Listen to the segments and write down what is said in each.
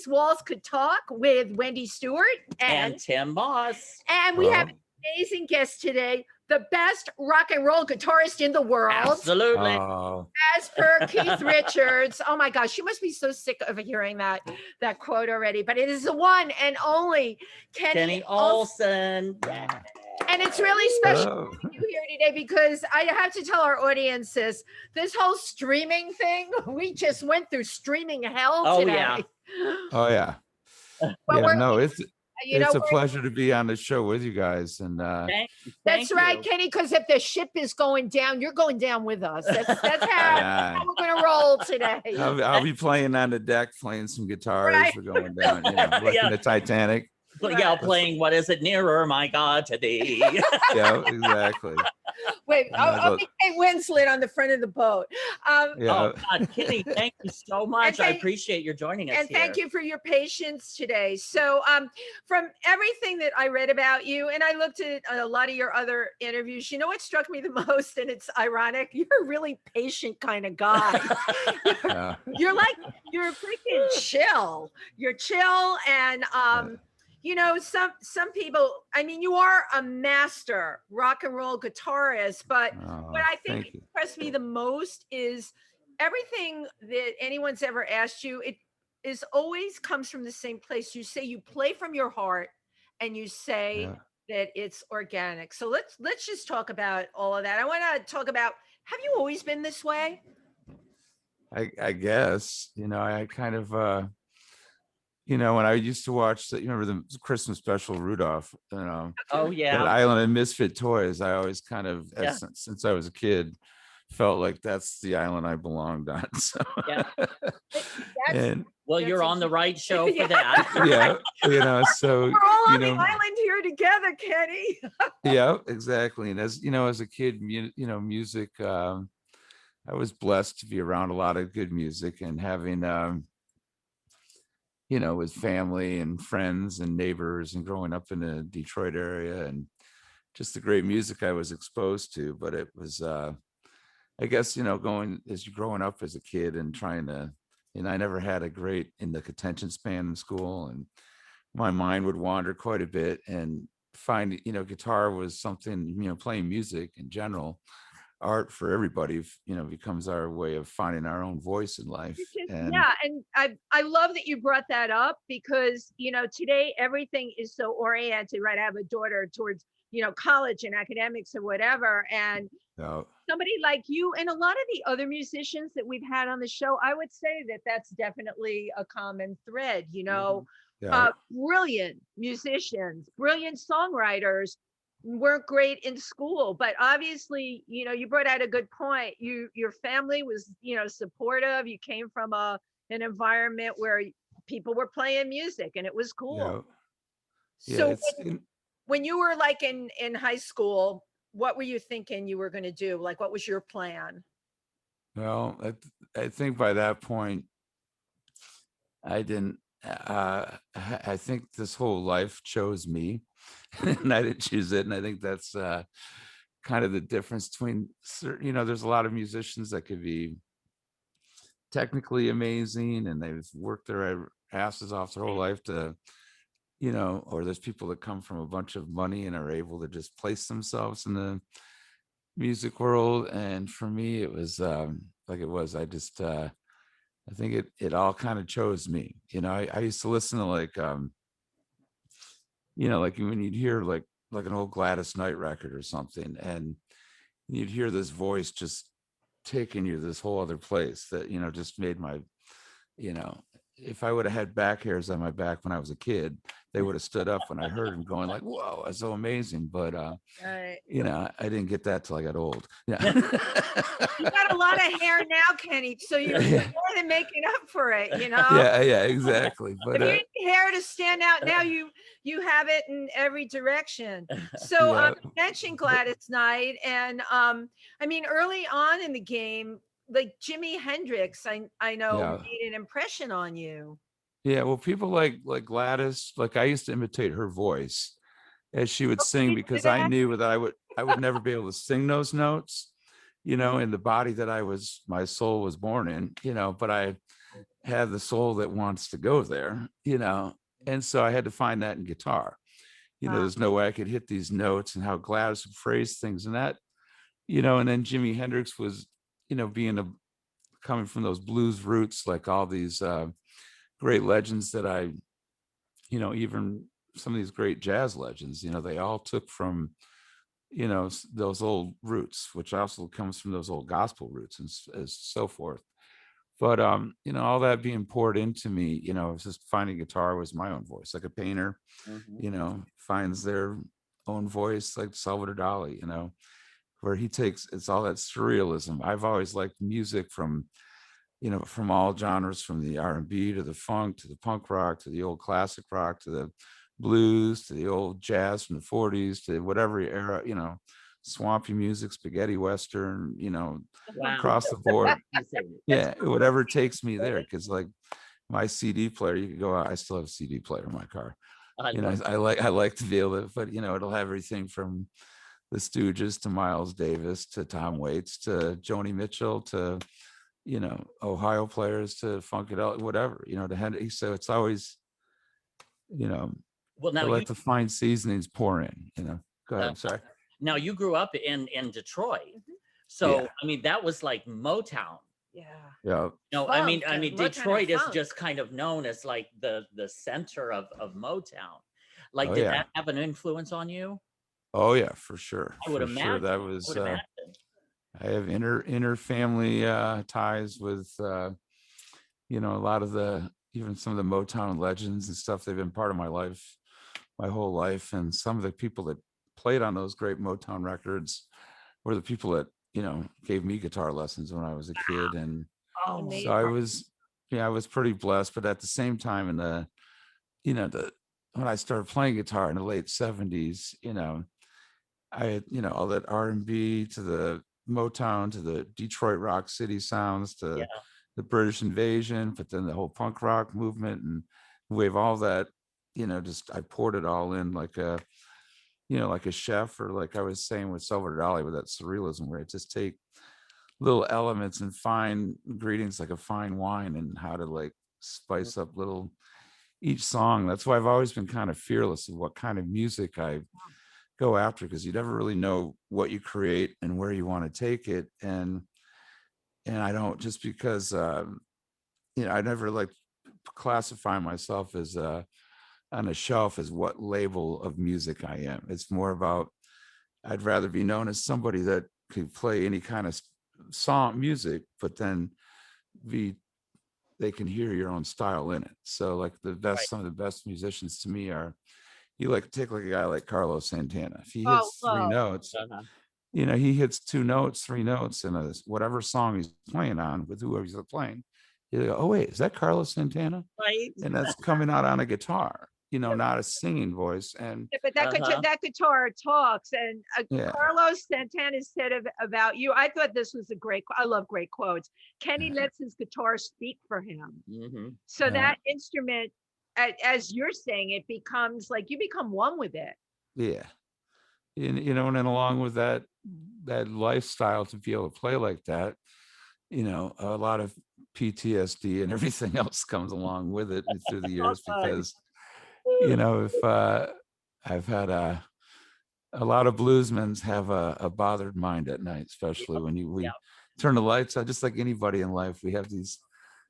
These Walls Could Talk with Wendy Stuart and Tym Boss. And we have an amazing guest today, the best rock and roll guitarist in the world. Absolutely. As per Keith Richards. Oh my gosh, you must be so sick of hearing that quote already. But it is the one and only Kenny OLSON. Yeah. And it's really special having you here today because I have to tell our audiences this whole streaming thing, we just went through streaming hell today. Yeah. Oh yeah. It's a pleasure to be on the show with you guys. And that's right, Kenny, because if the ship is going down, you're going down with us. That's how we're going to roll today. I'll be playing on the deck, playing some guitars. Right. We're going down, like the Titanic. Yeah, playing What Is It Nearer, My God, to Thee. Yeah, exactly. Wait, I'll be Kate Winslet on the front of the boat. Oh God, Kenny, thank you so much. I appreciate your joining us. And thank you for your patience today. So from everything that I read about you, and I looked at a lot of your other interviews, you know what struck me the most, and it's ironic, you're a really patient kind of guy. You're freaking chill. You're chill and you know, some people, I mean, you are a master rock and roll guitarist, but what I think impressed me the most is everything that anyone's ever asked you, it is always comes from the same place. You say you play from your heart and you say that it's organic. So let's just talk about all of that. I want to talk about, have you always been this way? I guess, you know, I kind of, you know, when I used to watch you remember the Christmas special, Rudolph, you know, that Island of Misfit Toys, I always kind of, since I was a kid, felt like that's the island I belonged on. So, you're on the right show for that. Yeah, you know, so we're all on the island here together, Kenny. Yeah, exactly. And as you know, as a kid, you know, music, I was blessed to be around a lot of good music and having you know, with family and friends and neighbors and growing up in the Detroit area and just the great music I was exposed to. But it was, I guess, you know, growing up as a kid and trying to, and I never had a great attention span in school, and my mind would wander quite a bit, and find, you know, guitar was something, you know, playing music in general, art for everybody, you know, becomes our way of finding our own voice in life. And I love that you brought that up because, you know, today everything is so oriented, right? I have a daughter towards, you know, college and academics or whatever. And somebody like you and a lot of the other musicians that we've had on the show, I would say that that's definitely a common thread, you know, brilliant musicians, brilliant songwriters, weren't great in school, but obviously, you know, you brought out a good point. Your family was, you know, supportive. You came from an environment where people were playing music and it was cool. So when you were like in high school, what were you thinking you were going to do? Like, what was your plan? Well, I think by that point, I didn't, I think this whole life chose me. And I didn't choose it. And I think that's kind of the difference between, you know, there's a lot of musicians that could be technically amazing and they've worked their asses off their whole life to, you know, or there's people that come from a bunch of money and are able to just place themselves in the music world. And for me, it was I just, I think it all kind of chose me. You know, I used to listen to like, you know, like when you'd hear like an old Gladys Knight record or something, and you'd hear this voice just taking you to this whole other place that, you know, just made my, you know, if I would have had back hairs on my back when I was a kid, they would have stood up when I heard them going like, whoa, that's so amazing. But, you know, I didn't get that till I got old. Yeah. You got a lot of hair now, Kenny, so you're more than making up for it, you know? Yeah, exactly. But if you need hair to stand out now, you have it in every direction. So you mentioned Gladys Knight, and I mean, early on in the game, like Jimi Hendrix, I know made an impression on you. Yeah, well, people like Gladys, like I used to imitate her voice as she would sing, because I knew that I would never be able to sing those notes, you know, in the body that my soul was born in, you know, but have the soul that wants to go there, and so I had to find that in guitar. There's no way I could hit these notes, and how Gladys would phrase things, and that, and then Jimi Hendrix was, coming from those blues roots, like all these great legends that I, even some of these great jazz legends, they all took from, those old roots, which also comes from those old gospel roots and so forth. But all that being poured into me, it was just finding guitar was my own voice, like a painter, finds their own voice, like Salvador Dali, where he takes, it's all that surrealism. I've always liked music from, from all genres, from the R&B to the funk to the punk rock to the old classic rock to the blues to the old jazz from the 40s to whatever era, swampy music, spaghetti western, Wow. across the board. Yeah, whatever takes me there. Because like my CD player, you can go out, I still have a CD player in my car. I like to be able to, but it'll have everything from the Stooges to Miles Davis to Tom Waits to Joni Mitchell to Ohio players to Funkadelic, whatever, to Henry. So it's always, well, now I like to find seasonings, pour in, go ahead. I'm sorry. Now you grew up in Detroit. So Yeah. I mean, that was like Motown. Yeah. I mean, Detroit is just kind of known as like the center of Motown. Like, did that have an influence on you? Oh yeah, for sure. I would imagine. Sure. That was I have inner family ties with a lot of even some of the Motown legends and stuff. They've been part of my life my whole life, and some of the people that played on those great Motown records were the people that gave me guitar lessons when I was a kid. And so I was pretty blessed. But at the same time, in the when I started playing guitar in the late 70s, I had all that R&B to the Motown to the Detroit rock city sounds to the British invasion, but then the whole punk rock movement and wave, all that, just I poured it all in like a like a chef, or like I was saying with Salvador Dali, with that surrealism, where I just take little elements and fine ingredients like a fine wine, and how to like spice up little each song. That's why I've always been kind of fearless of what kind of music I go after, because you never really know what you create and where you want to take it. And I don't, just because I never like classify myself as on a shelf as what label of music I am. It's more about, I'd rather be known as somebody that could play any kind of song music, but then they can hear your own style in it. So like some of the best musicians to me are, you like take like a guy like Carlos Santana. If he hits three notes, he hits 2 notes, 3 notes in whatever song he's playing on with whoever he's playing. You go, oh wait, is that Carlos Santana? Right. And that's coming out on a guitar, not a singing voice. And but that guitar talks. And Carlos Santana said about you, I thought this was I love great quotes. Kenny lets his guitar speak for him. So that instrument, as you're saying, it becomes like you become one with it. Yeah. And and then along with that lifestyle, to be able to play like that, a lot of PTSD and everything else comes along with it through the years, because if I've had a lot of bluesmen have a bothered mind at night, especially when we turn the lights out. Just like anybody in life, we have these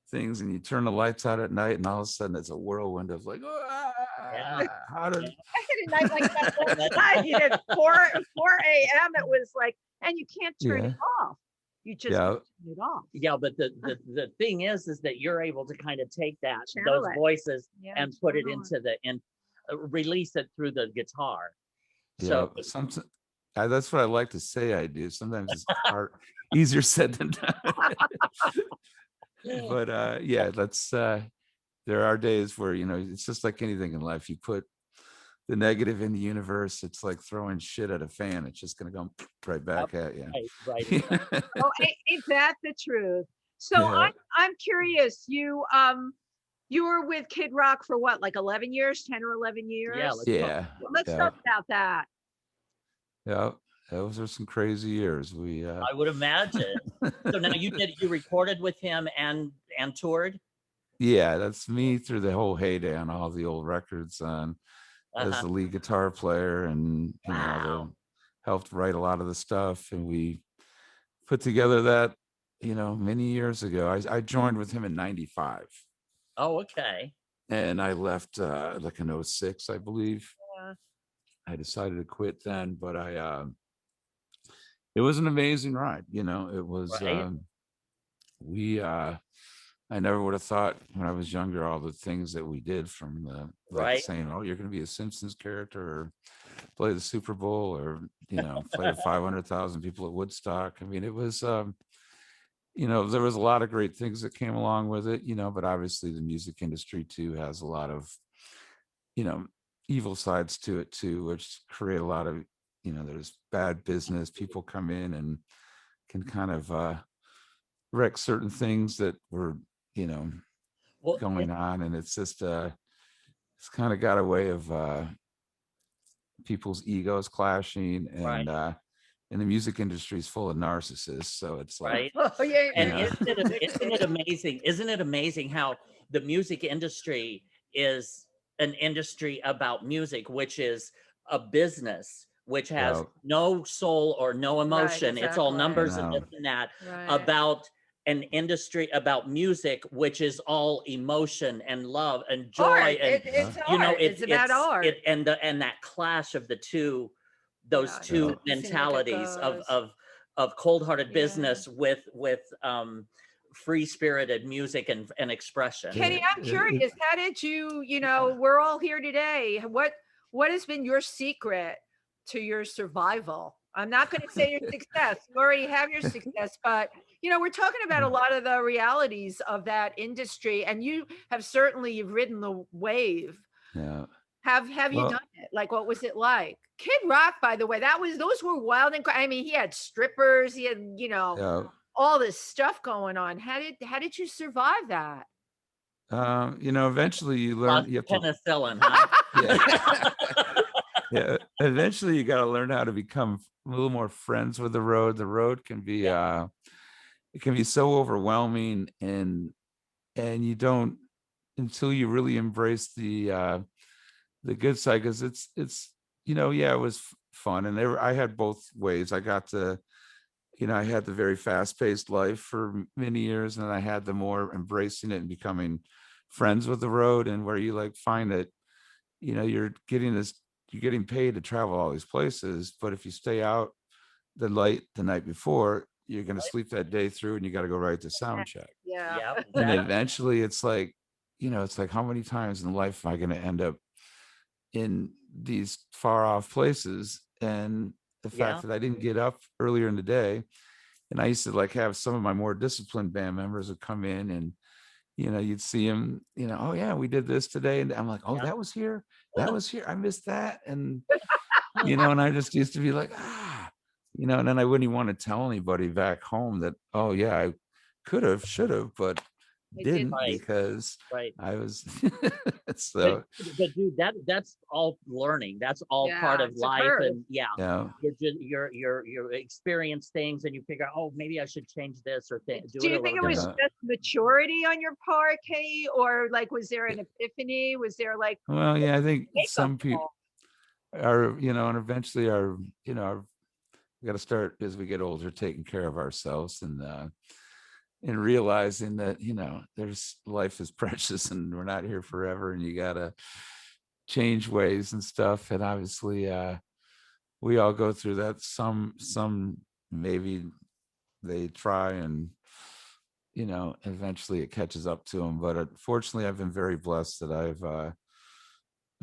things, and you turn the lights out at night, and all of a sudden it's a whirlwind of like, how did I had a night like that last night. At 4 a.m. it was like, and you can't turn it off. You just turn it off. Yeah, but the thing is that you're able to kind of take those voices and put it into release it through the guitar. So sometimes that's what I like to say I do. Sometimes it's easier said than done. But that's there are days where it's just like anything in life. You put the negative in the universe, it's like throwing shit at a fan. It's just going to go right back at you. Right. Oh, ain't that the truth? So I'm curious. You were with Kid Rock for what, like 11 years, 10 or 11 years? Let's talk about that. Yeah, those are some crazy years. I would imagine. So now you recorded with him and toured? Yeah, that's me through the whole heyday on all the old records as the lead guitar player, and Wow. helped write a lot of the stuff, and we put together that many years ago. I joined with him in '95, Oh, okay. and I left like in '06, I believe. Yeah. I decided to quit then, but it was an amazing ride. It was Right. we I never would have thought when I was younger all the things that we did, from the like Right. saying, "Oh, you're going to be a Simpsons character, or play the Super Bowl, or play to 500,000 people at Woodstock." I mean, it was there was a lot of great things that came along with it, but obviously the music industry too has a lot of you know evil sides to it too, which create a lot of there's bad business. People come in and can kind of wreck certain things that were you know Well, going on, and it's just it's kind of got a way of people's egos clashing, right. and the music industry is full of narcissists, so it's like Right. Oh, yeah. And yeah. isn't it amazing? Isn't it amazing how the music industry is an industry about music, which is a business which has Yeah, no soul or no Right, emotion. It's all exactly. numbers and this no, and that. Right. About an industry about music, which is all emotion and love and Art. joy, and yeah, It's art. It's about art. and that clash of the two, those Yeah. yeah, two The syndicate mentalities goes. of cold-hearted Yeah. business with free-spirited music and expression. yeah, Kenny, I'm curious, how did we're all here today. What has been your secret to your survival? I'm not going to say your success. You already have your success, but we're talking about a lot of the realities of that industry, and you've ridden the wave. yeah. Have you Well, done it? Like, what was it like? Kid Rock, by the way, those were wild and I mean, he had strippers, he had, yeah. all this stuff going on. How did you survive that? Eventually you learn. Lots You of have to. penicillin, huh? Yeah, yeah. Eventually, you got to learn how to become a little more friends with the road. The road can be, Yeah. it can be so overwhelming, and you don't until you really embrace the good side, because it's yeah, it was fun, and I had both ways. I got to I had the very fast-paced life for many years, and I had the more embracing it and becoming friends with the road, and where you like find that you're getting paid to travel all these places, but if you stay out the night before, you're going to sleep that day through, and you got to go right to sound check. Yeah. Yeah, And exactly. eventually it's like it's like, how many times in life am I going to end up in these far off places? And the Yeah. fact that I didn't get up earlier in the day, and I used to like have some of my more disciplined band members would come in, and you'd see them, oh yeah, we did this today, and I'm like, oh, Yeah. that was here, I missed that. And and I just used to be like, and then I wouldn't even want to tell anybody back home that, oh yeah, I could have, should have, but It did. didn't, Right. because Right. I was But so but dude, that's all learning. That's all part Yeah, of it's a life. curve. And yeah, yeah. you experience things and you figure out, oh, maybe I should change this or do Do it you a think little it was Yeah. different. just maturity on your part, Kenny, or like was there an epiphany? Was there like Well, yeah, I think wake up some people call? are, and eventually are, we got to start as we get older taking care of ourselves, and realizing that there's life is precious, and we're not here forever, and you got to change ways and stuff. And obviously we all go through that. Some maybe they try, and eventually it catches up to them, but fortunately I've been very blessed that I've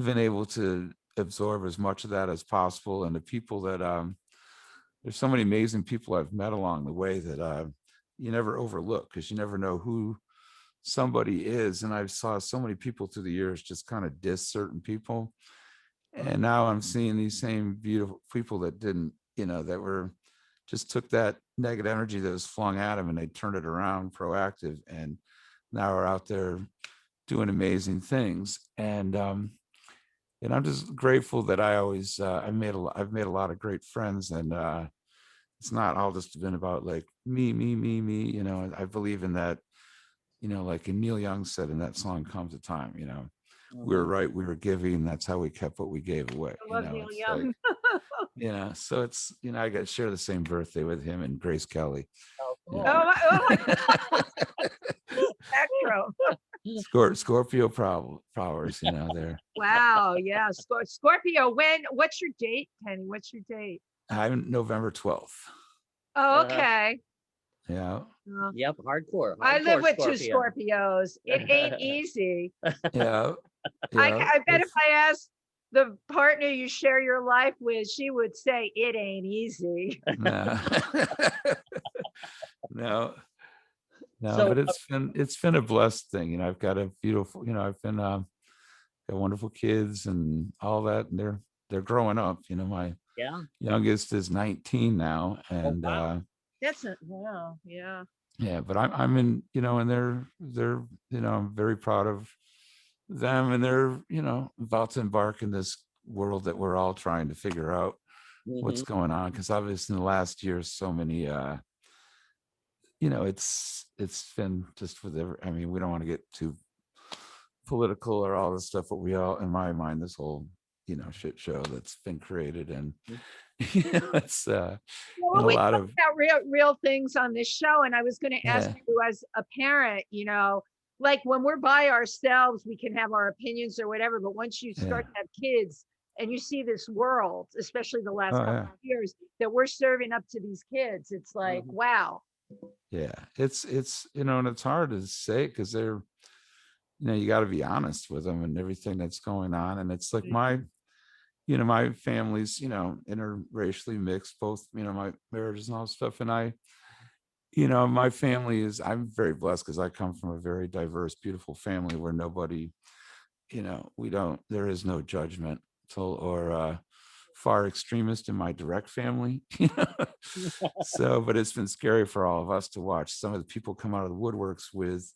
been able to absorb as much of that as possible. And the people that there's so many amazing people I've met along the way that you never overlook, because you never know who somebody is. And I've saw so many people through the years just kind of diss certain people, and now I'm seeing these same beautiful people that didn't, that were just took that negative energy that was flung at them, and they turned it around proactive, and now are out there doing amazing things. And I'm just grateful that I always I've made a lot of great friends, and it's not all just been about like me. I believe in that, like Neil Young said in that song, "Comes a Time," we were right, we were giving, that's how we kept what we gave away. I love Neil It's Young. like, so it's, I got to share the same birthday with him and Grace Kelly. Oh, cool. Scorpio powers, there. Wow, yeah, Scorpio. What's your date, Penny? What's your date? I'm November 12th. Oh, okay. Yeah. Yep, hardcore. I live with Scorpio. 2 Scorpios. It ain't easy. Yeah. I bet if I asked the partner you share your life with, she would say it ain't easy. No. No, So, but it's been a blessed thing. I've got a beautiful, I've been got wonderful kids and all that, and they're growing up. My youngest is 19 now, and wow. That's wow, yeah. Yeah, but I'm in, and they're I'm very proud of them, and they're about to embark in this world that we're all trying to figure out what's going on, because obviously in the last year so many it's been just with I mean, we don't want to get too political or all this stuff, but we all, in my mind, this whole shit show that's been created, and it's well, we talk about real things on this show, and I was going to ask you, as a parent, like when we're by ourselves, we can have our opinions or whatever, but once you start to have kids and you see this world, especially the last couple of years that we're serving up to these kids, it's like, wow. Yeah, it's and it's hard to say, because they're you got to be honest with them and everything that's going on, and it's like my family's interracially mixed, both my marriages and all stuff, and my family is, I'm very blessed because I come from a very diverse, beautiful family where nobody, there is no judgment or far extremist in my direct family. So, but it's been scary for all of us to watch some of the people come out of the woodworks with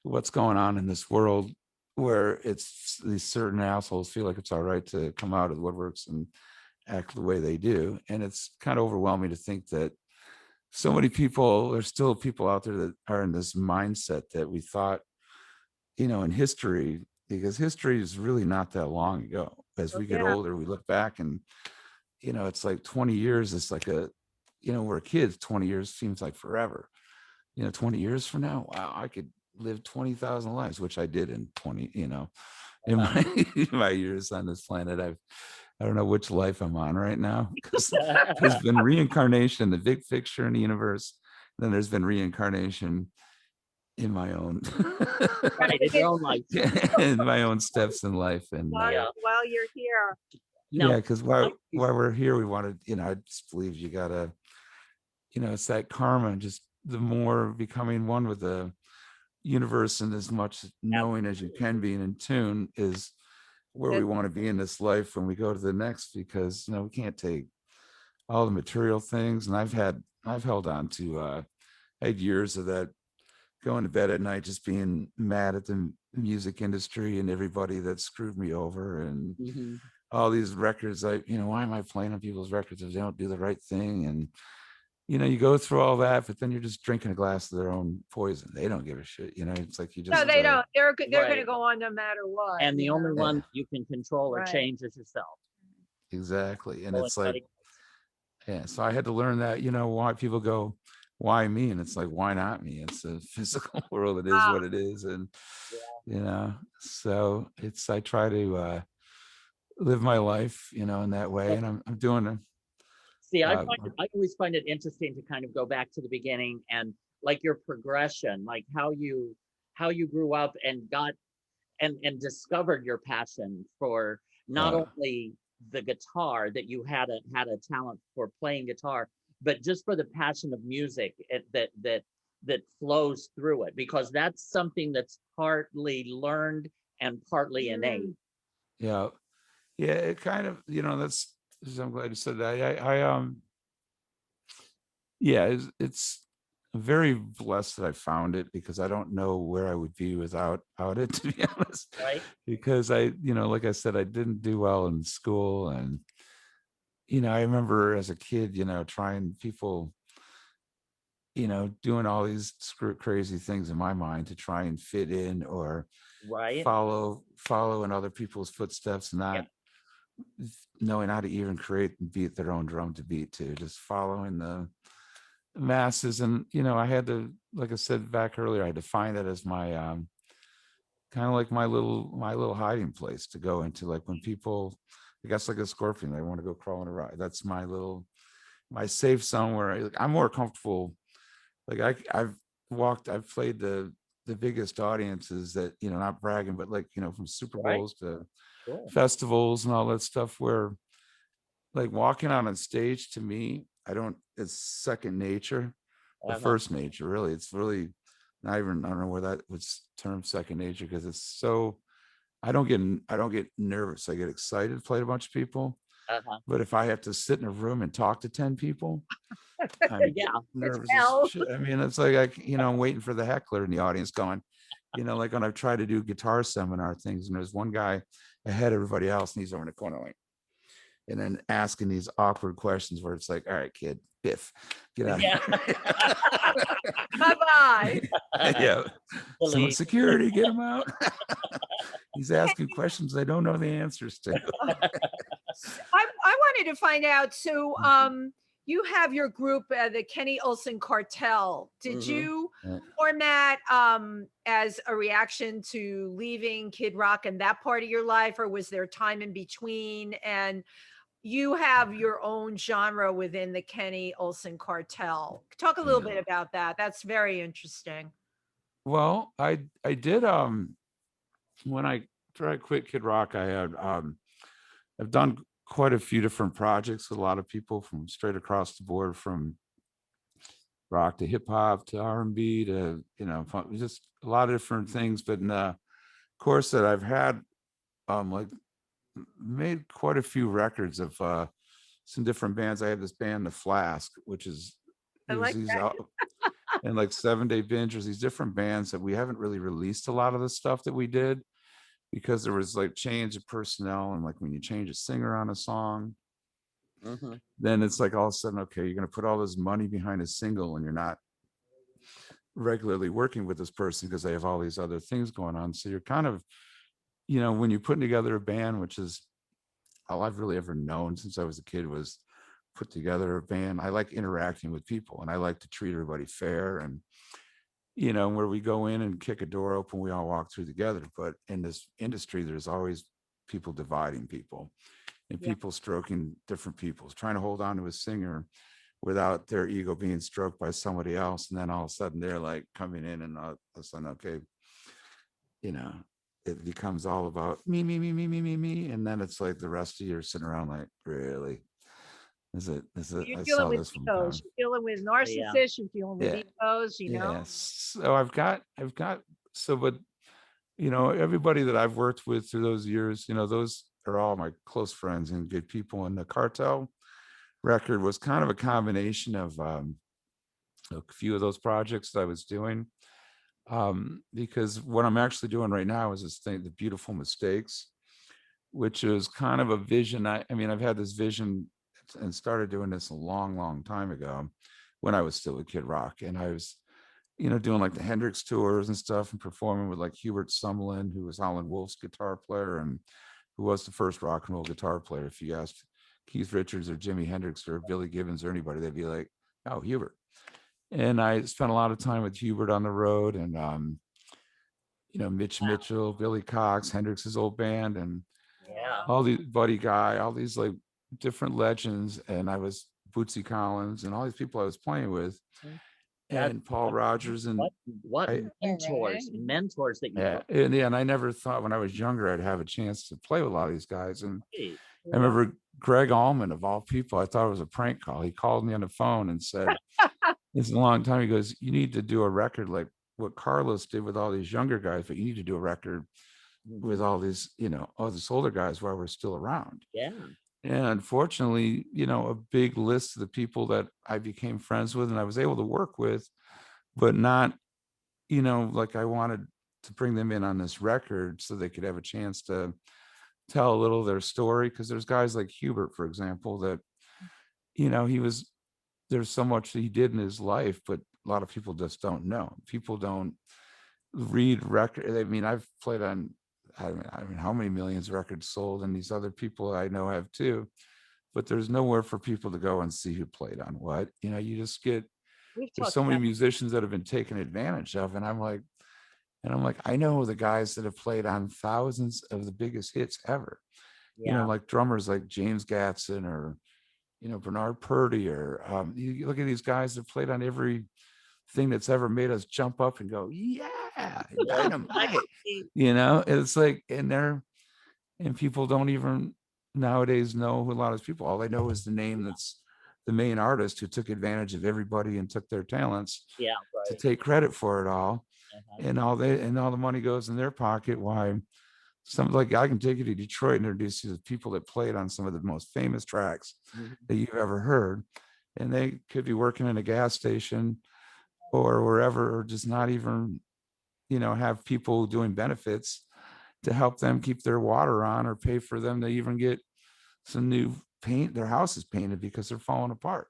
what's going on in this world, where it's these certain assholes feel like it's all right to come out of the woodworks and act the way they do. And it's kind of overwhelming to think that so many people, there's still people out there that are in this mindset that we thought, in history, because history is really not that long ago. As we get older, we look back and, it's like 20 years, it's like we're kids, 20 years seems like forever. 20 years from now, wow, I could live 20,000 lives, which I did in 20, in my years on this planet. I don't know which life I'm on right now, because there's been reincarnation in the big picture in the universe. Then there's been reincarnation in my own, in your own life, in my own steps in life. And while you're here, because while we're here, we wanted, I just believe you gotta, it's that karma, just the more becoming one with the universe, and as much knowing as you can be and in tune is where we want to be in this life when we go to the next, because we can't take all the material things. And I've held on to I had years of that, going to bed at night just being mad at the music industry and everybody that screwed me over, and all these records, why am I playing on people's records if they don't do the right thing? And you go through all that, but then you're just drinking a glass of their own poison. They don't give a shit. It's like you just. No, they don't. They're going to go on no matter what. And the only one you can control or change is yourself. Exactly, and it's like, so I had to learn that. Why people go, why me? And it's like, why not me? It's a physical world. It is what it is, and so it's. I try to live my life, in that way, and I'm doing it. See, I always find it interesting to kind of go back to the beginning and like your progression, like how you grew up and got and discovered your passion for not only the guitar, that you had a talent for playing guitar, but just for the passion of music that flows through it, because that's something that's partly learned and partly innate. Yeah, it kind of, that's. I'm glad you said that. It's very blessed that I found it, because I don't know where I would be without it, to be honest. Right. Because I, like I said, I didn't do well in school, and I remember as a kid, trying people. doing all these crazy things in my mind to try and fit in or Right. follow in other people's footsteps, not knowing how to even create and beat their own drum to beat to, just following the masses. And I had to, like I said back earlier, I defined that as my kind of like my little hiding place to go into, like when people, I guess like a scorpion, they want to go crawling around. That's my safe zone where I'm more comfortable. Like I've played the biggest audiences that, not bragging, but like, from Super Right. Bowls to Cool. festivals and all that stuff, where like walking out on stage, to me, it's second nature or first nature, really. It's really not even, I don't know where that was termed second nature, because it's so, I don't get nervous. I get excited to play to a bunch of people. But if I have to sit in a room and talk to 10 people, I'm nervous as shit. I mean, it's like, I'm waiting for the heckler in the audience going, like when I've tried to do guitar seminar things, and there's one guy ahead of everybody else, and he's over in the corner like, and then asking these awkward questions where it's like, all right, kid, biff, get out of here. Bye-bye. Yeah. Some security, get him out. He's asking questions I don't know the answers to. I wanted to find out, so you have your group, the Kenny Olson Cartel. Did you format as a reaction to leaving Kid Rock and that part of your life, or was there time in between? And you have your own genre within the Kenny Olson Cartel. Talk a little bit about that. That's very interesting. Well, I did when I tried quit Kid Rock, I had I've done quite a few different projects with a lot of people from straight across the board, from rock to hip hop to R&B to, just a lot of different things. But in the course that I've had, like made quite a few records of some different bands. I had this band, The Flask, which is and like 7-Day Binge. There's these different bands that we haven't really released a lot of the stuff that we did, because there was like change of personnel, and like when you change a singer on a song, then it's like all of a sudden, okay, you're going to put all this money behind a single and you're not regularly working with this person because they have all these other things going on. So you're kind of, when you're putting together a band, which is all I've really ever known since I was a kid, was put together a band. I like interacting with people, and I like to treat everybody fair. And where we go in and kick a door open, we all walk through together. But in this industry, there's always people dividing people, and people stroking different people, trying to hold on to a singer without their ego being stroked by somebody else. And then all of a sudden they're like coming in, and all of a sudden, okay, it becomes all about me, me, me, me, me, me, me. And then it's like the rest of you are sitting around like, really? Is it? You're I dealing saw with this from egos. You're dealing with narcissists. You're dealing with egos. Yes. So I've got. So, but everybody that I've worked with through those years, those are all my close friends and good people. And the Cartel record was kind of a combination of a few of those projects that I was doing. Because what I'm actually doing right now is this thing, The Beautiful Mistakes, which is kind of a vision. I mean, I've had this vision and started doing this a long, long time ago when I was still a Kid Rock. And I was, doing like the Hendrix tours and stuff, and performing with like Hubert Sumlin, who was Howlin' Wolf's guitar player and who was the first rock and roll guitar player. If you asked Keith Richards or Jimi Hendrix or Billy Gibbons or anybody, they'd be like, oh, Hubert. And I spent a lot of time with Hubert on the road, and Mitch Mitchell, Billy Cox, Hendrix's old band, and all these Buddy Guy, all these like different legends. And I was Bootsy Collins and all these people I was playing with, and Paul Rogers, and what mentors that you and I never thought when I was younger I'd have a chance to play with a lot of these guys. And I remember Greg Allman, of all people, I thought it was a prank call. He called me on the phone and said, it's a long time. He goes, you need to do a record like what Carlos did with all these younger guys, but you need to do a record with all these, all these older guys while we're still around. Yeah. And unfortunately, a big list of the people that I became friends with and I was able to work with, but not, like I wanted to bring them in on this record so they could have a chance to tell a little of their story. Because there's guys like Hubert, for example, that, there's so much that he did in his life, but a lot of people just don't know. People don't read record. I mean, I've played on, I mean, how many millions of records sold, and these other people I know have too, but there's nowhere for people to go and see who played on what. You know, you just get, We've there's talked so many about, musicians that have been taken advantage of. And I'm like, I know the guys that have played on thousands of the biggest hits ever, you know, Yeah. like drummers like James Gatson or, you know, Bernard Purdy, or you look at these guys that played on every thing that's ever made us jump up and go, yeah, dynamite. You know, it's like, and people don't even nowadays know who a lot of people, all they know is the name that's the main artist who took advantage of everybody and took their talents Yeah. to Right. take credit for it all. Uh-huh. And all the money goes in their pocket. Why some, like, I can take you to Detroit and introduce you to people that played on some of the most famous tracks Mhm. that you've ever heard. And they could be working in a gas station or wherever, or just not even, you know, have people doing benefits to help them keep their water on or pay for them to even get some new paint. Their house is painted because they're falling apart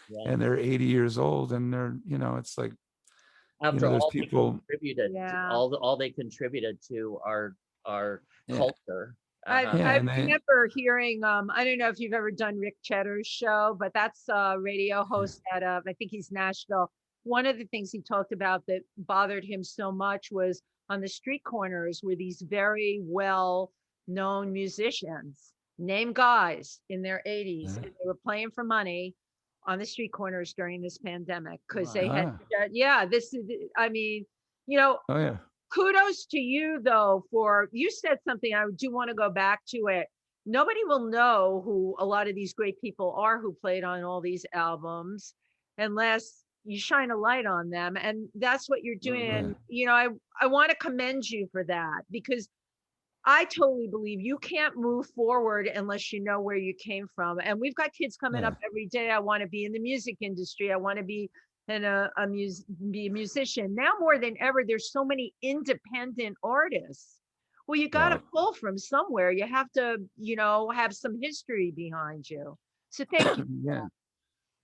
Yeah. and they're 80 years old, and they're, you know, it's like, you After know, there's all they people. contributed, yeah. all they contributed to our Yeah. culture. I Uh-huh. Yeah. I And they, remember hearing, I don't know if you've ever done Rick Cheddar's show, but that's a radio host out of, I think he's Nashville. One of the things he talked about that bothered him so much was on the street corners were these very well known musicians, name guys in their 80s, and they were playing for money on the street corners during this pandemic because they had, ah, yeah, this is, I mean, you know, oh yeah. kudos to you though, for you said something I do want to go back to it. Nobody will know who a lot of these great people are who played on all these albums unless you shine a light on them, and that's what you're doing. Mhm. And you know, I want to commend you for that, because I totally believe you can't move forward unless you know where you came from. And we've got kids coming Yeah. up every day. I want to be in the music industry. I want to be be a musician. Now more than ever, there's so many independent artists. Well, you got to Yeah. pull from somewhere. You have to, you know, have some history behind you. So thank you. Yeah.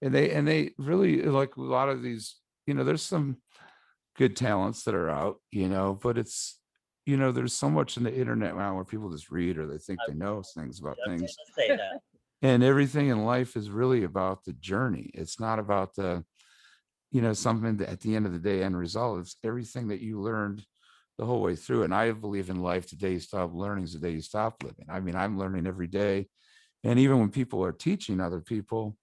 And they really, like a lot of these, you know, there's some good talents that are out, you know, but it's, you know, there's so much in the internet now where people just read or they think I they know things about was things. just gonna say that. And everything in life is really about the journey. It's not about the, you know, something that at the end of the day, end result. It's everything that you learned the whole way through. And I believe in life, the day you stop learning is the day you stop living. I mean, I'm learning every day. And even when people are teaching other people,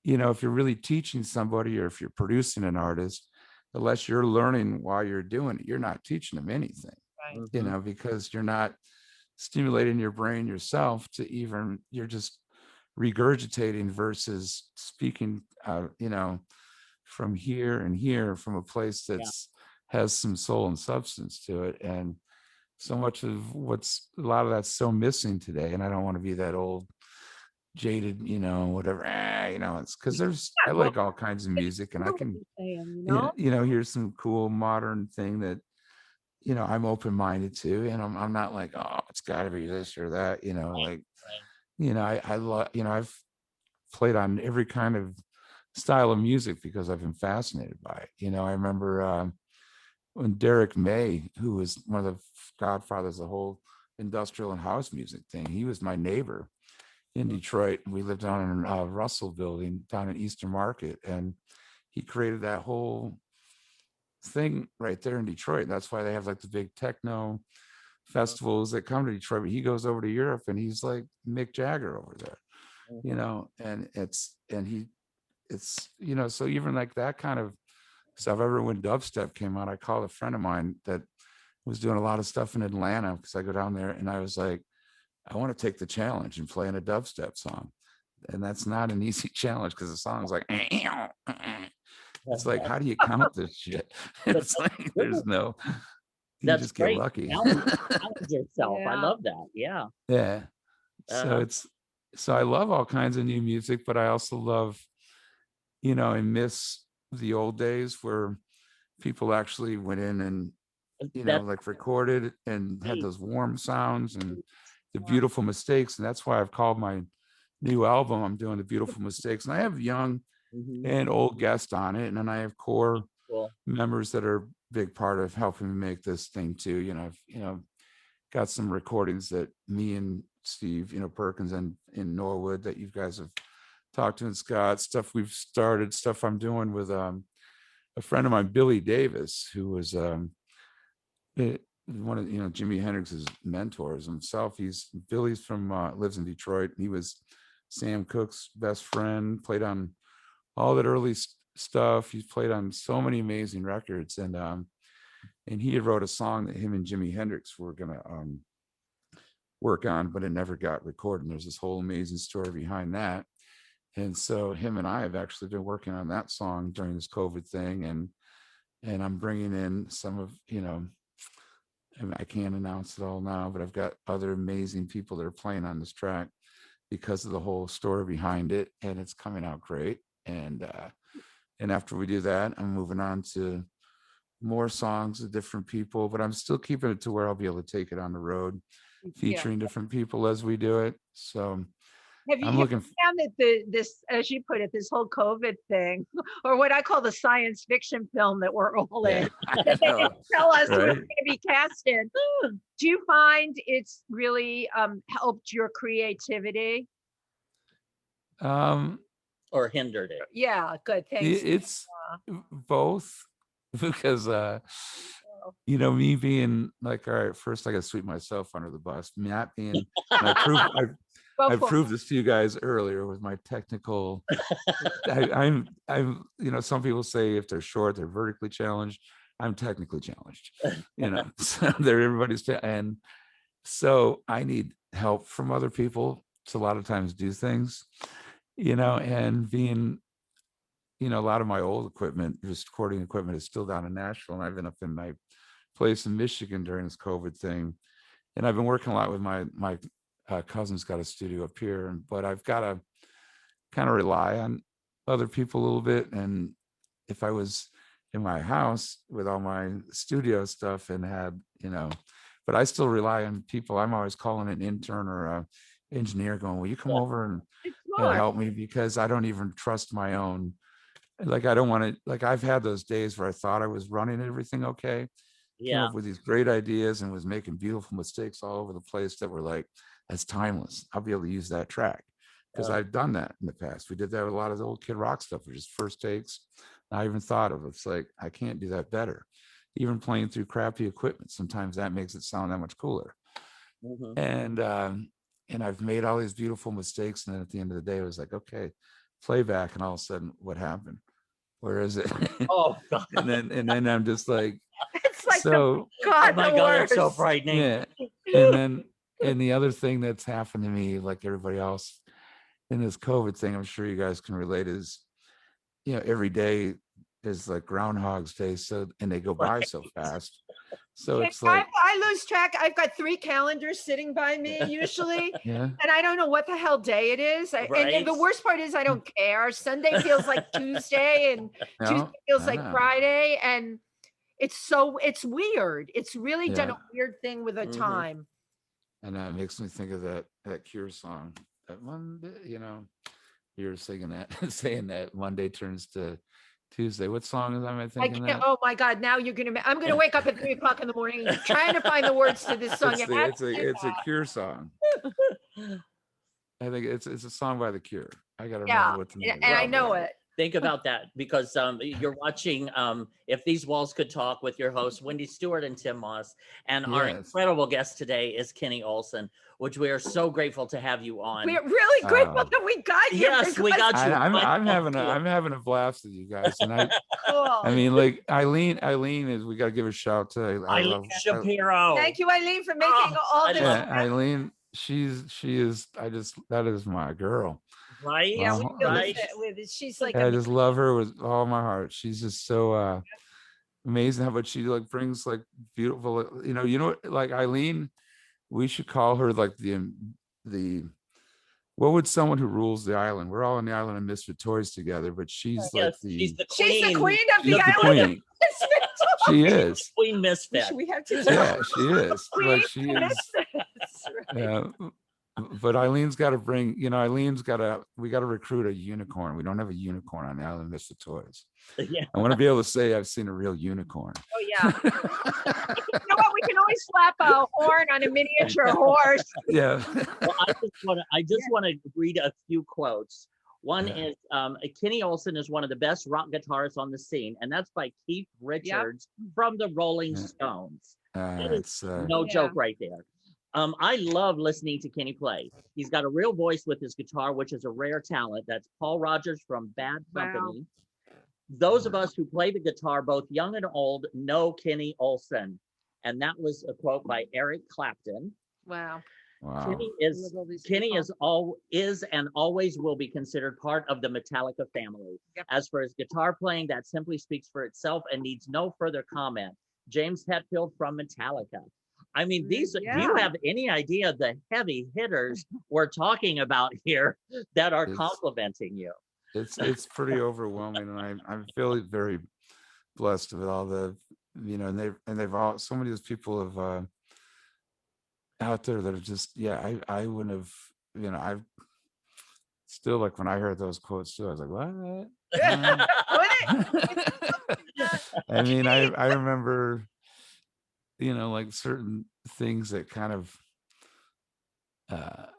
you know, if you're really teaching somebody or if you're producing an artist, unless you're learning while you're doing it, you're not teaching them anything, Right. you Mhm. know, because you're not stimulating your brain yourself to even, you're just regurgitating versus speaking, you know, from here and here, from a place Yeah. that's has some soul and substance to it. And so much of what's, a lot of that's so missing today. And I don't want to be that old jaded, you know, whatever, you know, it's because there's, I Yeah, well, like all kinds of music and I I know what can, you're saying, you know? you know, here's some cool modern thing that, you know, I'm open-minded to, and I'm not like, oh, it's got to be this or that, you know, Right. like, Right. you know, I love, you know, I've played on every kind of style of music because I've been fascinated by it. You know, I remember when Derek May, who was one of the godfathers of the whole industrial and house music thing, he was my neighbor in Mhm. Detroit. We lived down in Russell Building down in Eastern Market, and he created that whole thing right there in Detroit. That's why they have like the big techno festivals that come to Detroit. But he goes over to Europe and he's like Mick Jagger over there, you Mhm. know, and it's, you know, so even like that kind of stuff. I remember when dubstep came out, I called a friend of mine that was doing a lot of stuff in Atlanta because I go down there and I was like, I want to take the challenge and play in a dubstep song. And that's not an easy challenge because the song's like, it's like, how do you count this shit? But It's like, that's there's no, you that's just get great. lucky. Challenge yourself. I Yeah. love that. Yeah. Yeah. So Uh-huh. it's, so I love all kinds of new music, but I also love, you know, I miss the old days where people actually went in and, you know, That's like recorded and had great. those warm sounds and the Yeah. beautiful mistakes. And that's why I've called my new album, I'm doing the beautiful mistakes. And I have young Mhm. and old guests on it. And then I have core Cool. members that are a big part of helping me make this thing too. I've got some recordings that me and Steve, Perkins and in Norwood that you guys have talked to, and Scott, stuff we've started, stuff I'm doing with a friend of mine, Billy Davis, who was one of Jimi Hendrix's mentors himself. Billy's from lives in Detroit. He was Sam Cooke's best friend, played on all that early stuff. He's played on so many amazing records, and he had wrote a song that him and Jimi Hendrix were gonna work on, but it never got recorded. And there's this whole amazing story behind that. And so him and I have actually been working on that song during this COVID thing, and I'm bringing in some of I can't announce it all now, but I've got other amazing people that are playing on this track because of the whole story behind it, and it's coming out great. And after we do that, I'm moving on to more songs with different people, but I'm still keeping it to where I'll be able to take it on the road, featuring different people as we do it. So have you found that this, as you put it, this whole COVID thing, or what I call the science fiction film that we're all in, that they can tell us we're going to be cast in, do you find it's really helped your creativity? Or hindered it? Yeah, good. Thanks. It's both, because me being like, all right, first I got to sweep myself under the bus. Not being, I proved this to you guys earlier with my technical. I'm some people say if they're short, they're vertically challenged. I'm technically challenged. So everybody's and so I need help from other people to a lot of times do things, and being, a lot of my old equipment, just recording equipment, is still down in Nashville, and I've been up in my place in Michigan during this COVID thing, and I've been working a lot with my cousin's got a studio up here, but I've got to kind of rely on other people a little bit. And if I was in my house with all my studio stuff and had, but I still rely on people. I'm always calling an intern or a engineer going, will you come over and help me? Because I don't even trust my own. Like, I don't want to, like, I've had those days where I thought I was running everything okay. Came up with these great ideas and was making beautiful mistakes all over the place that were like, that's timeless. I'll be able to use that track because I've done that in the past. We did that with a lot of the old Kid Rock stuff, which is first takes. I even thought of it. It's like, I can't do that better. Even playing through crappy equipment, sometimes that makes it sound that much cooler. And I've made all these beautiful mistakes, and then at the end of the day, it was like, okay, playback, and all of a sudden, what happened? Where is it? Oh God! and then I'm just like, it's like, so, oh my God, it's so frightening. Yeah, and the other thing that's happened to me, like everybody else in this COVID thing, I'm sure you guys can relate, is, every day is like Groundhog's Day. So, and they go by so fast. So it's like, I lose track. I've got 3 calendars sitting by me usually, and I don't know what the hell day it is. And the worst part is I don't care. Sunday feels like Tuesday, and Tuesday feels like Friday. And it's weird. It's really done a weird thing with the time. And it makes me think of that Cure song. That Monday, you're singing that, saying that Monday turns to Tuesday. What song am I thinking? Oh my God! Now I'm gonna wake up at 3 o'clock in the morning trying to find the words to this song. It's a Cure song. I think it's a song by the Cure. I gotta remember what the name is. And I know it. Think about that, because you're watching If These Walls Could Talk with your hosts, Wendy Stuart and Tym Moss. And our incredible guest today is Kenny Olson, which we are so grateful to have you on. We're really grateful that we got you. Yes, we got you. I'm having a blast with you guys. And I mean, like Eileen is, we got to give a shout to Eileen Shapiro. Thank you, Eileen, for making all this. Eileen, she is, that is my girl. Right? Yeah, right. She's like, I just love her with all my heart. She's just so amazing how much she like brings like beautiful, like Eileen, we should call her like the what would someone who rules the island? We're all on the island of Misfit Toys together, but she's like she's the queen of the island. She is Queen Misfit. We have to she is. Like she is. But Eileen's got to bring, we got to recruit a unicorn. We don't have a unicorn on the island of Toys. Yeah. I want to be able to say I've seen a real unicorn. Oh yeah. You know what? We can always slap a horn on a miniature horse. Yeah. Well, I just want to read a few quotes. One is Kenny Olson is one of the best rock guitarists on the scene, and that's by Keith Richards from the Rolling Stones. It's no joke right there. I love listening to Kenny play. He's got a real voice with his guitar, which is a rare talent. That's Paul Rogers from Bad Company. Wow. Those of us who play the guitar, both young and old, know Kenny Olson. And that was a quote by Eric Clapton. Wow. Kenny is and always will be considered part of the Metallica family. Yep. As for his guitar playing, that simply speaks for itself and needs no further comment. James Hetfield from Metallica. I mean, do you have any idea the heavy hitters we're talking about here that are complimenting you? It's pretty overwhelming, and I'm feeling very blessed with all the, and they've all, so many of those people have out there that are just, I wouldn't have, I've still, like, when I heard those quotes too, I was like, what? I mean, I remember, like certain things that kind of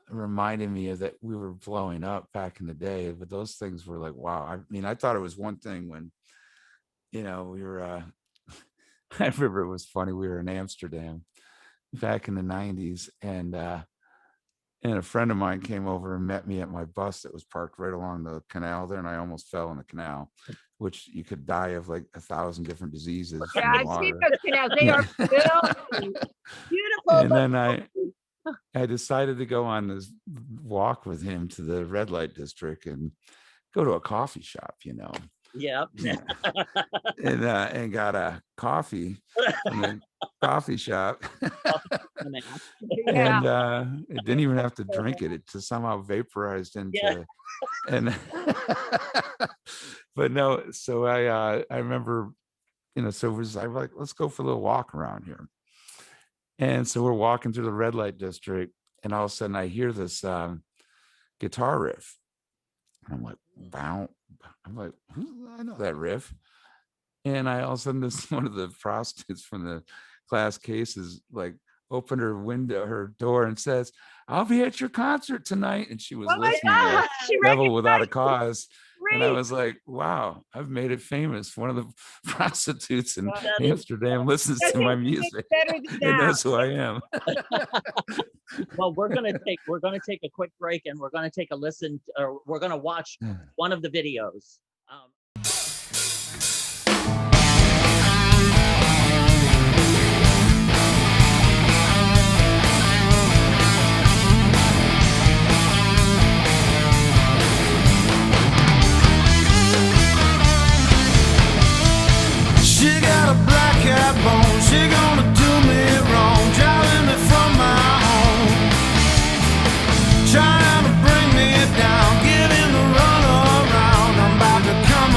reminded me of that we were blowing up back in the day, but those things were like, wow. I mean, I thought it was one thing when, we were, I remember it was funny. We were in Amsterdam back in the 90s, and a friend of mine came over and met me at my bus that was parked right along the canal there, and I almost fell in the canal, which you could die of like 1,000 different diseases. Yeah, I've seen those canals. They are beautiful. And then I decided to go on this walk with him to the red light district and go to a coffee shop, Yeah. and got a coffee from the coffee shop. And it didn't even have to drink it. It just somehow vaporized into and but no, so I remember, so it was, I'm like, let's go for a little walk around here. And so we're walking through the red light district, and all of a sudden I hear this guitar riff. And I'm like, wow. I'm like, I know that riff. And all of a sudden, this one of the prostitutes from the class cases like opened her door and says, "I'll be at your concert tonight." And she was listening to Rebel Without a Cause. Great. And I was like, wow, I've made it famous. One of the prostitutes in Amsterdam listens to my music and knows who I am. Well, we're gonna take a quick break, and we're gonna take a listen, or we're gonna watch one of the videos. She got a black cat bone, she gonna do me wrong, driving me from my home, trying to bring me down, giving the run around. I'm about to come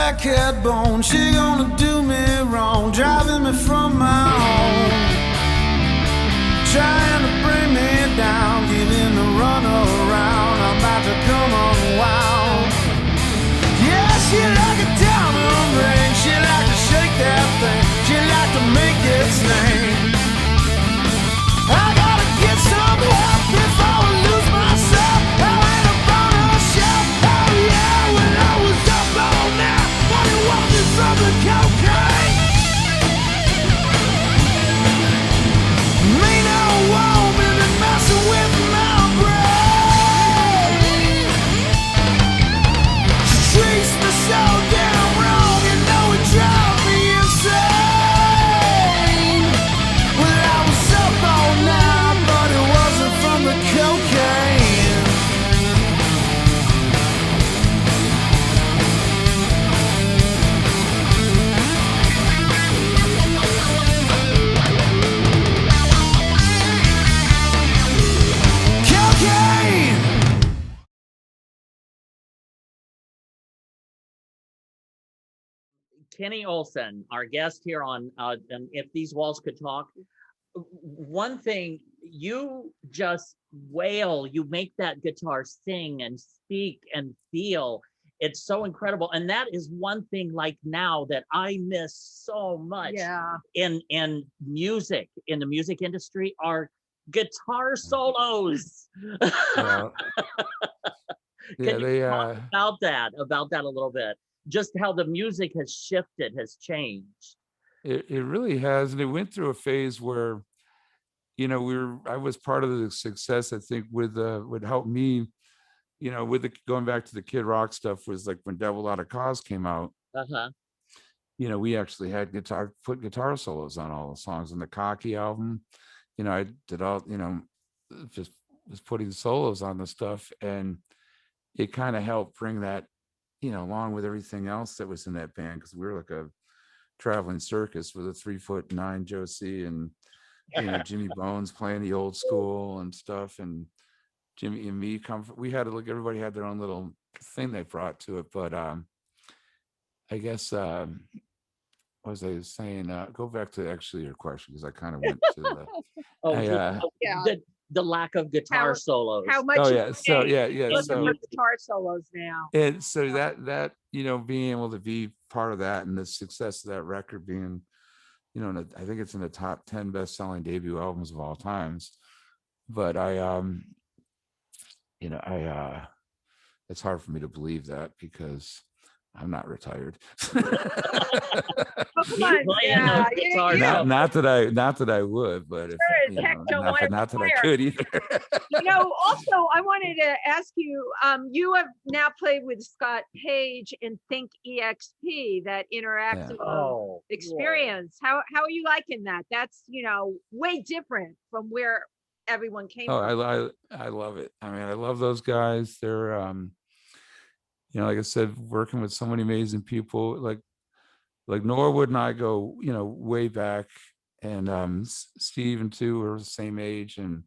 black cat bone, she gonna do me wrong, driving me from my home, trying to bring me down, giving the run around. I'm about to come unwound. Yeah, she like a diamond ring, she like to shake that thing, she like to make it sing. I gotta get some help before I lose myself. I ain't about a shelf. Oh yeah, when I was up all night, but it wasn't from the cocaine. Me no woman and messing with my brain. She treats me so damn wrong, you know it drives me insane. Well, I was up all night, but it wasn't from the cocaine. Cocaine! Kenny Olson, our guest here on and If These Walls Could Talk. One thing, you just wail, you make that guitar sing and speak and feel. It's so incredible. And that is one thing like now that I miss so much in music, in the music industry, are guitar solos. Yeah, Can you they talk about that a little bit? Just how the music has shifted, has changed. it really has, and it went through a phase where, you know, I was part of the success, I think, with would help me, you know, with the going back to the Kid Rock stuff, was like when Devil Out of Cause came out. You know, we actually had put guitar solos on all the songs on the Cocky album. You know, I did all, you know, just was putting solos on the stuff, and it kind of helped bring that, you know, along with everything else that was in that band, because we were like a traveling circus with a 3'9" Josie and, you know, Jimmy Bones playing the old school and stuff, and Jimmy and me we had to look, everybody had their own little thing they brought to it. But I guess what was I saying? Go back to actually your question, because I kind of went to the the lack of guitar solos. How much? Oh yeah, so yeah. So guitar solos now. And so that you know, being able to be part of that, and the success of that record being, you know, I think it's in the top 10 best-selling debut albums of all times. But you know, it's hard for me to believe that, because I'm not retired. Oh, come on. Yeah, not that I would, but if, you know, not that I could either. You know, also I wanted to ask you, you have now played with Scott Page in Think EXP, that interactive experience. How are you liking that? That's, you know, way different from where everyone came from. I love it. I mean, I love those guys. They're you know, like I said, working with so many amazing people, like Norwood and I go, you know, way back, and Steve and Two are the same age, and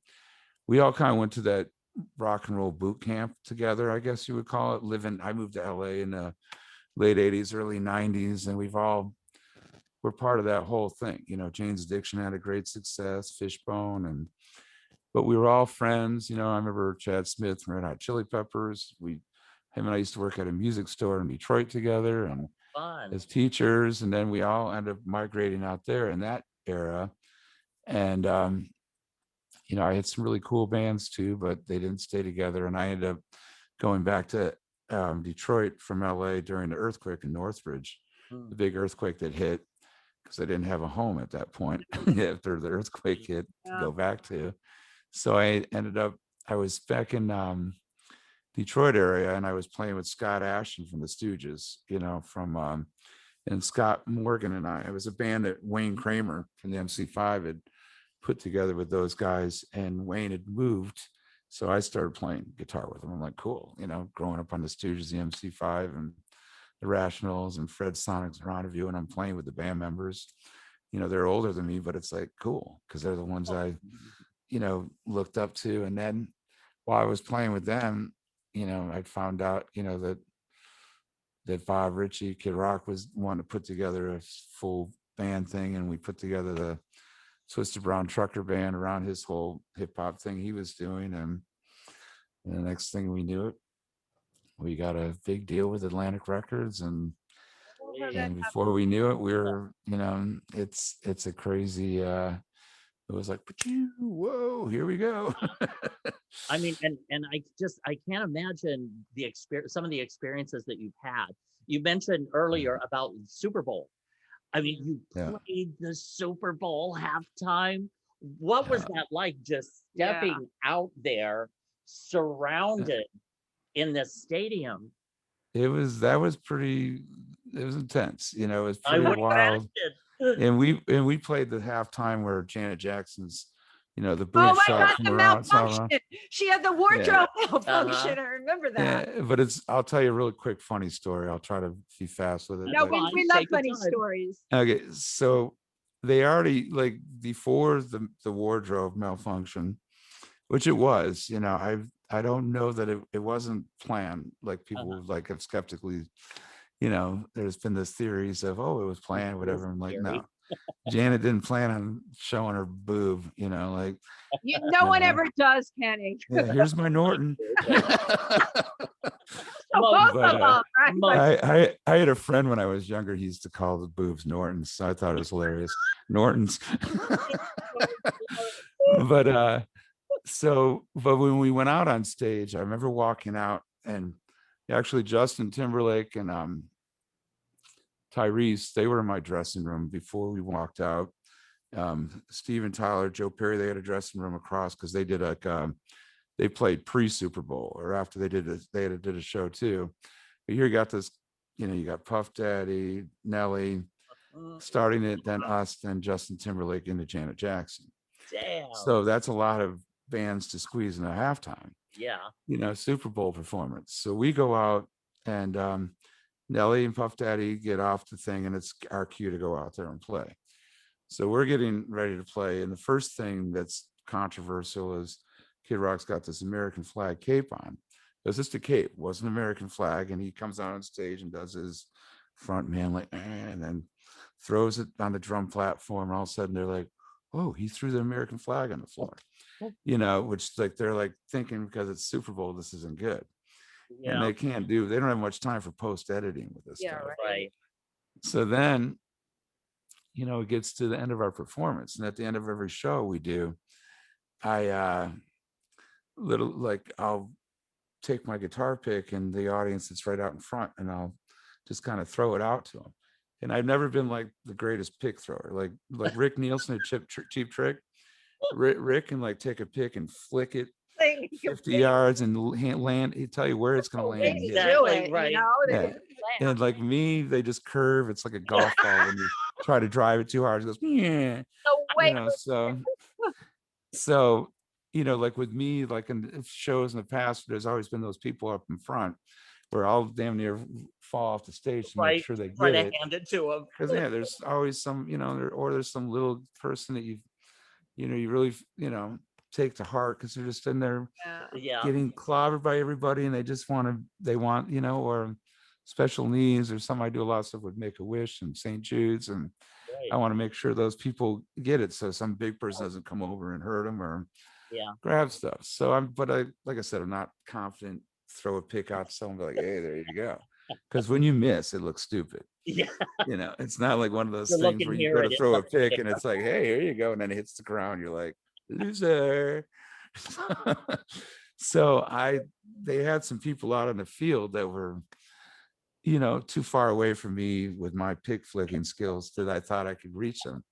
we all kind of went to that rock and roll boot camp together, I guess you would call it. I moved to LA in the late 80s, early 90s, and we're part of that whole thing. You know, Jane's Addiction had a great success, Fishbone, but we were all friends. You know, I remember Chad Smith from Red Hot Chili Peppers. Him and I used to work at a music store in Detroit together, and as teachers, and then we all ended up migrating out there in that era. And you know, I had some really cool bands too, but they didn't stay together, and I ended up going back to Detroit from LA during the earthquake in Northridge, the big earthquake that hit, because I didn't have a home at that point after the earthquake hit to go back to. So I was back in Detroit area, and I was playing with Scott Ashton from the Stooges, you know, and Scott Morgan and it was a band that Wayne Kramer from the MC5 had put together with those guys, and Wayne had moved. So I started playing guitar with him. I'm like, cool, you know, growing up on the Stooges, the MC5 and the Rationals and Fred Sonic's Rendezvous, and I'm playing with the band members. You know, they're older than me, but it's like cool, because they're the ones I, you know, looked up to. And then while I was playing with them, you know, I'd found out, you know, that that Bob Ritchie, Kid Rock was wanting to put together a full band thing, and we put together the Twisted Brown Trucker Band around his whole hip hop thing he was doing, and the next thing we knew it, we got a big deal with Atlantic Records, and before we knew it, we were, it's a crazy. It was like, whoa, here we go. I mean, and I can't imagine some of the experiences that you've had. You mentioned earlier about Super Bowl. I mean, you played the Super Bowl halftime. What was that like, just stepping out there, surrounded in this stadium? It was intense. It was pretty wild. And we played the halftime where Janet Jackson's, the boob shot from the malfunction. She had the wardrobe malfunction. I remember that. Yeah, but I'll tell you a really quick funny story. I'll try to be fast with it. No, we love funny stories. Okay, so they already, like, before the wardrobe malfunction, which it was, I don't know that it wasn't planned. Like, people like have skeptically, there's been this theories of, it was planned, whatever. I'm like, no. Janet didn't plan on showing her boob, like. No one ever does, Kenny. Yeah, here's my Norton. I had a friend when I was younger. He used to call the boobs Nortons, so I thought it was hilarious. Nortons. But when we went out on stage, I remember walking out, and actually Justin Timberlake and Tyrese, they were in my dressing room before we walked out. Steven Tyler, Joe Perry, they had a dressing room across, because they did they played pre-Super Bowl, or after they did a show too. But here you got this, you got Puff Daddy, Nelly, starting it, then us, then Justin Timberlake into Janet Jackson. Damn. So that's a lot of bands to squeeze in a halftime. Yeah. Super Bowl performance. So we go out, and Nelly and Puff Daddy get off the thing, and it's our cue to go out there and play. So we're getting ready to play, and the first thing that's controversial is Kid Rock's got this American flag cape on. It was just a cape, it wasn't an American flag, and he comes out on stage and does his front man like, and then throws it on the drum platform, and all of a sudden they're like, oh, he threw the American flag on the floor. Which, like, they're like thinking, because it's Super Bowl, this isn't good. And they don't have much time for post editing with this stuff. Right. So then, it gets to the end of our performance, and at the end of every show we do, I'll take my guitar pick in the audience that's right out in front, and I'll just kind of throw it out to them. And I've never been like the greatest pick thrower, like Rick Nielsen at Cheap Trick. Rick can like take a pick and flick it 50 yards and land. He'll tell you where it's going to land. Exactly, right. And like me, they just curve. It's like a golf ball when you try to drive it too hard. It goes, yeah. So like with me, like in shows in the past, there's always been those people up in front where I'll damn near fall off the stage to make sure they get it. Hand it to them. Because there's always some, or there's some little person that you really, take to heart, because they're just in there getting clobbered by everybody, and they want, or special needs, or some. I do a lot of stuff with Make-A-Wish and St. Jude's, and I want to make sure those people get it, so some big person doesn't come over and hurt them or grab stuff. So like I said, I'm not confident. Throw a pick out to someone, be like, hey, there you go. Because when you miss, it looks stupid. It's not like one of those things where you go to throw a pick and it's like, hey, here you go, and then it hits the ground, you're like, loser. So they had some people out on the field that were, too far away from me with my pick flicking skills that I thought I could reach them.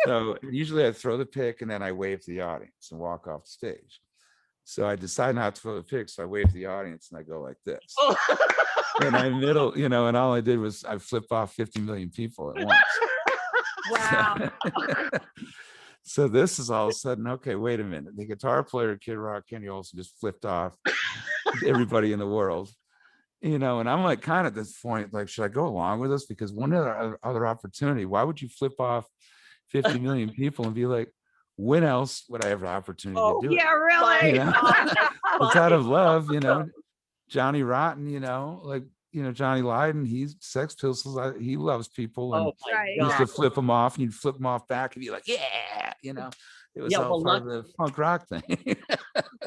So usually I throw the pick and then I wave to the audience and walk off the stage. So I decide not to throw the pick, so I wave to the audience and I go like this. And I and all I did was I flipped off 50 million people at once. Wow. So this is all of a sudden, okay, wait a minute. The guitar player, Kid Rock, Kenny Olson, just flipped off everybody in the world. And I'm like, kind of at this point, like, should I go along with this? Because one other opportunity, why would you flip off 50 million people and be like, when else would I have an opportunity to do it? Yeah, really. It's out of love, Johnny Rotten, like Johnny Lydon, he's Sex Pistols. He loves people, and Oh my Right, he used to God. flip them off, and you'd flip them off back and be like, yeah, it was Yeah, all well, part of the punk rock thing.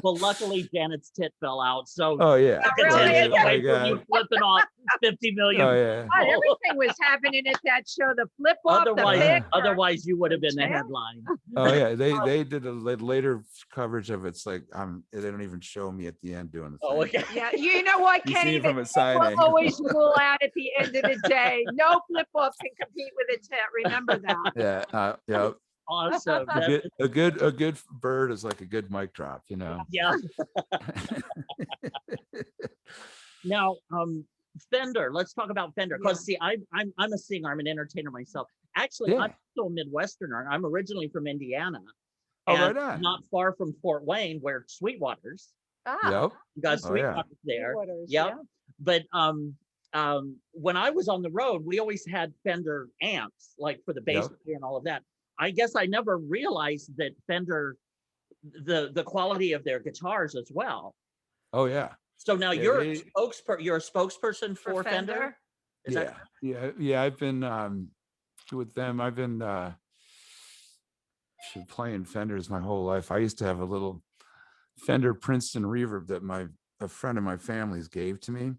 Well, luckily Janet's tit fell out, so Oh yeah. Oh, took a really? chance Yeah, away I from you got- flipping off 50 million. oh yeah. God, everything was happening at that show. The flip off, the Otherwise, picture. otherwise you would have been the Yeah. headline. Oh yeah, they did a later coverage of it. It's like they don't even show me at the end doing the thing. Oh, okay. Yeah, you know what, You Kenny? see it from The a signing. will always rule out at the end of the day. No flip off can compete with a tit. Remember that. Yeah, yeah. Awesome. A good bird is like a good mic drop, Yeah. Now, Fender. Let's talk about Fender, because see, I'm a singer. I'm an entertainer myself. Actually, Yeah. I'm still a Midwesterner. I'm originally from Indiana. Oh, and right on. Not far from Fort Wayne, where Sweetwater's. Ah, Yep. You got Oh, yeah. Sweetwater's there. Sweetwater's, Yep. yeah. But when I was on the road, we always had Fender amps, like for the bass player and all of that. I guess I never realized that Fender, the quality of their guitars as well. Oh yeah. So now Yeah, you're a spokesperson for For Fender? Is that Yeah. I've been with them. I've been playing Fenders my whole life. I used to have a little Fender Princeton reverb that a friend of my family's gave to me.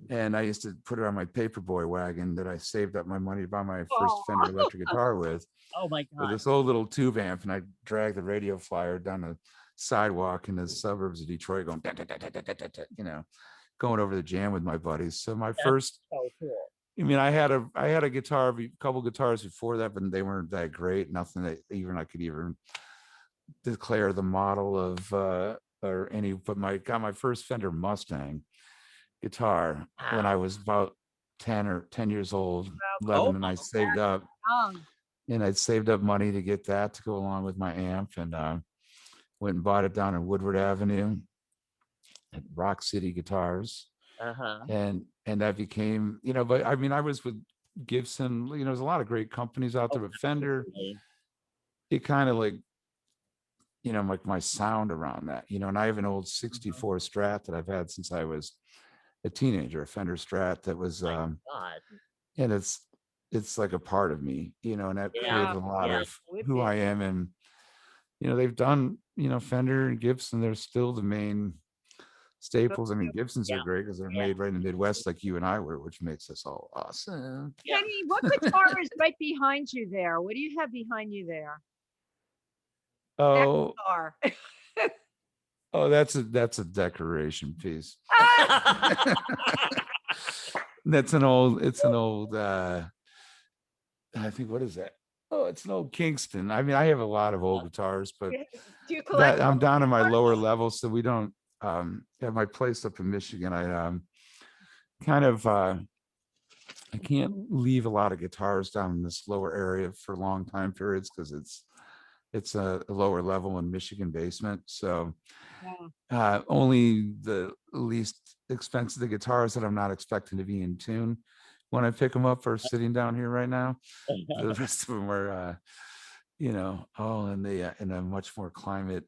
And I used to put it on my paperboy wagon that I saved up my money to buy my first Fender electric guitar with. Oh my With God. this old little tube amp, and I dragged the radio flyer down the sidewalk in the suburbs of Detroit, going, going over the jam with my buddies. So my first, So cool. I mean, I had a guitar, a couple guitars before that, but they weren't that great. Nothing that I could even declare the model of or any. But got my first Fender Mustang guitar when I was about 10 years old, 11, and I saved up. And I'd saved up money to get that to go along with my amp, and went and bought it down on Woodward Avenue at Rock City Guitars. And that became, but I mean, I was with Gibson, there's a lot of great companies out there, but Fender, it kind of like my sound around that, and I have an old 64 Strat that I've had since I was a teenager, a Fender Strat that was, and it's like a part of me, and that created a lot of who I am. And, they've done, Fender and Gibson, they're still the main staples. I mean, Gibsons are great because they're made right in the Midwest like you and I were, which makes us all awesome. Kenny, what guitar is right behind you there? What do you have behind you there? Oh, That guitar. oh, that's a decoration piece. It's an old, I think, what is that? Oh, it's an old Kingston. I mean, I have a lot of old guitars, but Do you collect? I'm down in my lower level, so we don't have my place up in Michigan. I I can't leave a lot of guitars down in this lower area for long time periods because it's a lower level in Michigan basement. So only the least expensive the guitars that I'm not expecting to be in tune when I pick them up are sitting down here right now. The rest of them are, all in a much more climate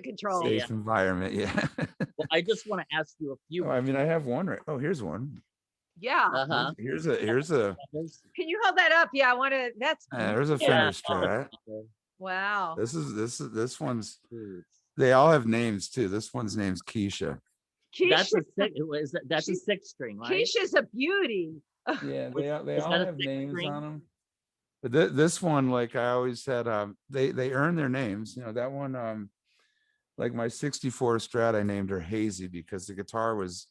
control. safe environment. Yeah. Well, I just want to ask you a few. I mean, I have one right. Oh, here's one. Yeah. Here's a. Can you hold that up? Yeah, I want to. That's There's a Fender Strat. wow. This one's. They all have names too. This one's name's Keisha. That's a six string, right? Keisha's a beauty. Yeah, they all have names on them. But this one, like I always said, they earn their names. That one, like my 64 Strat, I named her Hazy because the guitar was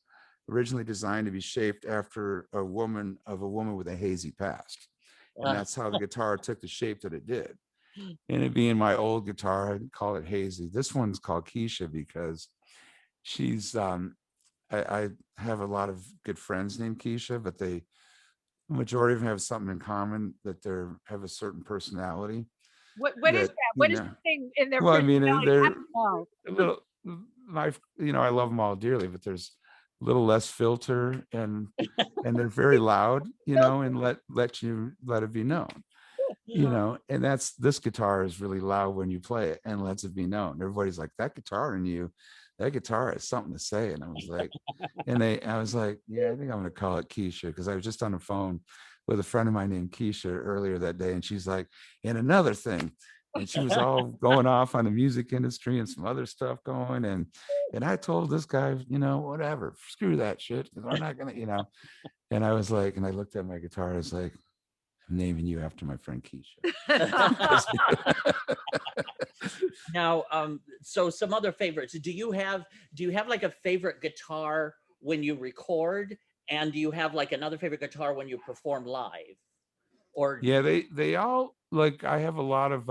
originally designed to be shaped after a woman with a hazy past. And that's how the guitar took the shape that it did. And it being my old guitar, I'd call it Hazy. This one's called Keisha because she's, I have a lot of good friends named Keisha, but the majority of them have something in common, that they have a certain personality. What is that? What is the thing in their? Well, I mean, they're a little. I love them all dearly, but there's a little less filter, and they're very loud, and let it be known, and this guitar is really loud when you play it and lets it be known. Everybody's like, that guitar in you, that guitar has something to say. And I was like, I was like, yeah, I think I'm going to call it Keisha, because I was just on the phone with a friend of mine named Keisha earlier that day. And she's like, and another thing. And she was all going off on the music industry and some other stuff going. And I told this guy, whatever, screw that shit, because I'm not going to, And I was like, and I looked at my guitar, I was like, I'm naming you after my friend Keisha. Now, so some other favorites. Do you have like a favorite guitar when you record? And do you have like another favorite guitar when you perform live? Or yeah, they all, like, I have a lot of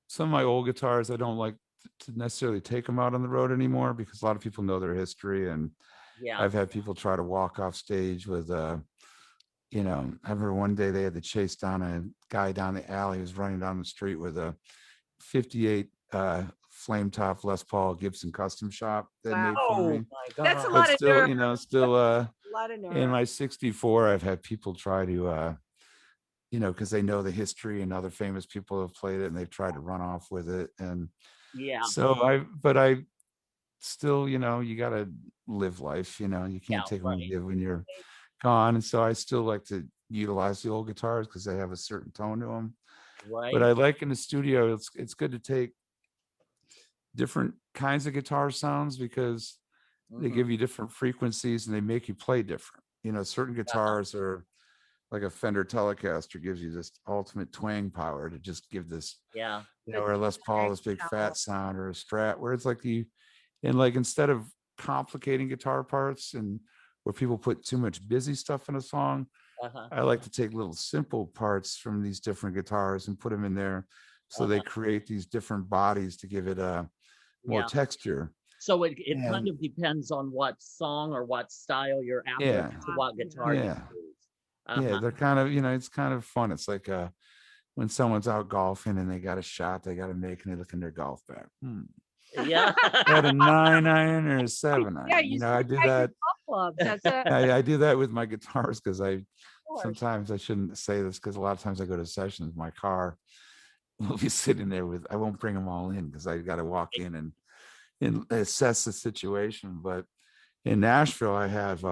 some of my old guitars. I don't like to necessarily take them out on the road anymore, because a lot of people know their history, and yeah, I've had people try to walk off stage with I remember one day they had to chase down a guy down the alley who was running down the street with a 58 flame top Les Paul Gibson custom shop that made for me. My God. That's a But lot of still, nerve. still A lot of nerve. in my 64, I've had people try to because they know the history and other famous people have played it, and they've tried to run off with it. And Yeah. so I still, you got to live life, you can't take them with you when you're gone. And so I still like to utilize the old guitars because they have a certain tone to them. Right. But I like in the studio, it's good to take different kinds of guitar sounds, because they give you different frequencies and they make you play different. Certain guitars are like a Fender Telecaster gives you this ultimate twang power to just give this, or a Les Paul, this big fat sound, or a Strat, where it's like instead of complicating guitar parts and where people put too much busy stuff in a song, I like to take little simple parts from these different guitars and put them in there, so they create these different bodies to give it more texture. So it kind of depends on what song or what style you're after, to what guitar you use. Yeah, they're kind of, it's kind of fun. It's like when someone's out golfing and they got a shot they got to make, and they look in their golf bag. Yeah. At a 9-iron or a 7-iron. Yeah, I do that. That's I do that with my guitars, because sometimes I shouldn't say this, because a lot of times I go to sessions, my car will be sitting there I won't bring them all in, because I got to walk in and assess the situation. But in Nashville, I have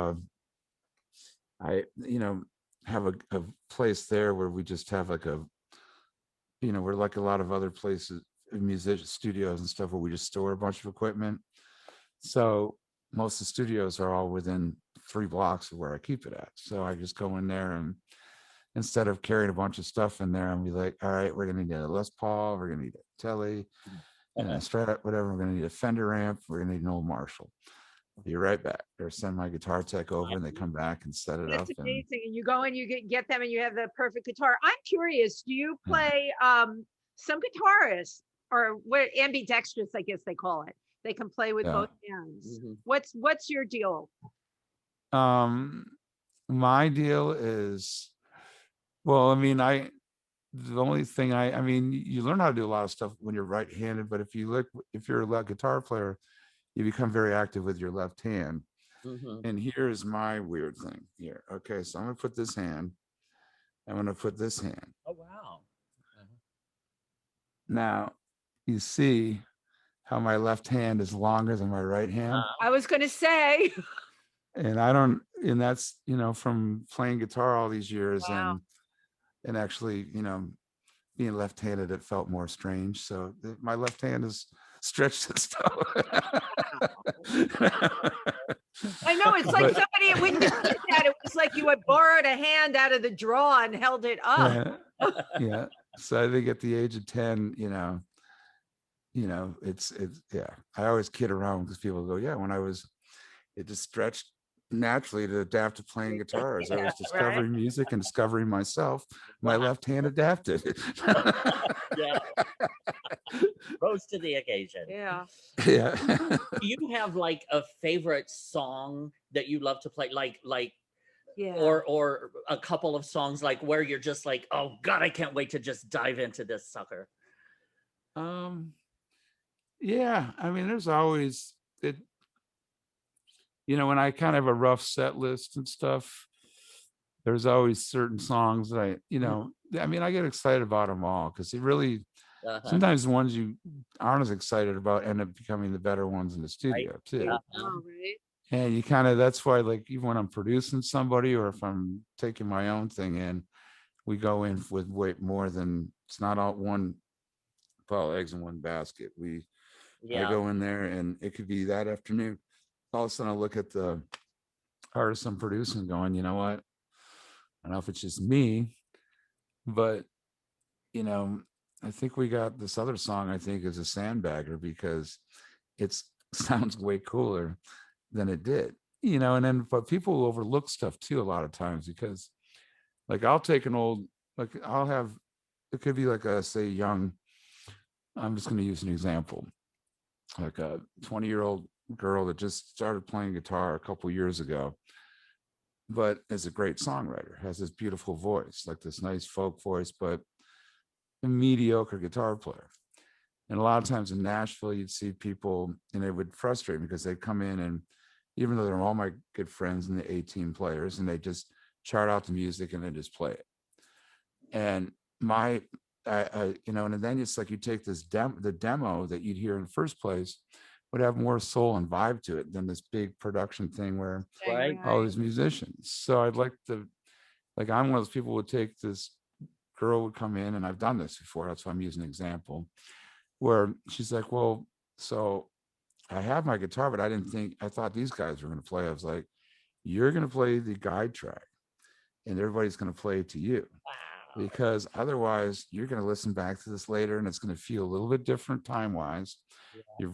have a place there where we just have like we're like a lot of other places, music studios and stuff, where we just store a bunch of equipment. So most of the studios are all within 3 blocks of where I keep it at. So I just go in there, and instead of carrying a bunch of stuff in there, I'm be like, all right, we're gonna need a Les Paul, we're gonna need a Telly, and a Strat, whatever. We're gonna need a Fender amp, we're gonna need an old Marshall. I'll be right back. Or send my guitar tech over, and they come back and set it up. That's amazing. And you go and you get them, and you have the perfect guitar. I'm curious, do you play some guitarists, or what, ambidextrous, I guess they call it? They can play with both hands. What's your deal? My deal is, well, I mean, the only thing you learn how to do a lot of stuff when you're right-handed, but if you're a guitar player, you become very active with your left hand. And here's my weird thing here. Okay, so I'm gonna put this hand, I'm gonna put this hand. Oh, wow. Now you see how my left hand is longer than my right hand. I was gonna say. And that's, from playing guitar all these years. Wow. And actually, being left-handed, it felt more strange. So my left hand is stretched and stuff. I know, it's like somebody, when you did that, it was like you had borrowed a hand out of the drawer and held it up. Yeah. So I think at the age of 10, it's I always kid around, because people go, yeah, when it just stretched naturally to adapt to playing guitars. I was discovering music and discovering myself. My left hand adapted. Rose to the occasion. Yeah. Do you have like a favorite song that you love to play, like or a couple of songs, like where you're just like, oh God, I can't wait to just dive into this sucker? Yeah, I mean, there's always it. When I kind of have a rough set list and stuff, there's always certain songs that I get excited about them all, because it really, sometimes the ones you aren't as excited about end up becoming the better ones in the studio too. Oh, right. And you kind of, that's why, like, even when I'm producing somebody or if I'm taking my own thing in, we go in with way more than, it's not all all eggs in one basket. I go in there and it could be that afternoon. All of a sudden I look at the artist I'm producing going, you know what? I don't know if it's just me, but I think we got this other song, I think, is a sandbagger because it sounds way cooler than it did, and then, but people overlook stuff too, a lot of times, because like I'll take an old, like I'll have, it could be like a, say, young, I'm just going to use an example, like a 20-year-old girl that just started playing guitar a couple years ago, but is a great songwriter, has this beautiful voice, like this nice folk voice, but a mediocre guitar player. And a lot of times in Nashville, you'd see people, and it would frustrate me because they'd come in, and even though they're all my good friends and the 18 players, and they just chart out the music and then just play it. And and then it's like you take this the demo that you'd hear in the first place would have more soul and vibe to it than this big production thing where all these musicians. So I'd like to, like, I'm one of those people who would take this girl would come in, and I've done this before, that's why I'm using an example, where she's like, well, so I have my guitar, but I thought these guys were going to play. I was like, you're going to play the guide track and everybody's going to play to you. Wow. Because otherwise you're going to listen back to this later and it's going to feel a little bit different time-wise. Yeah. Your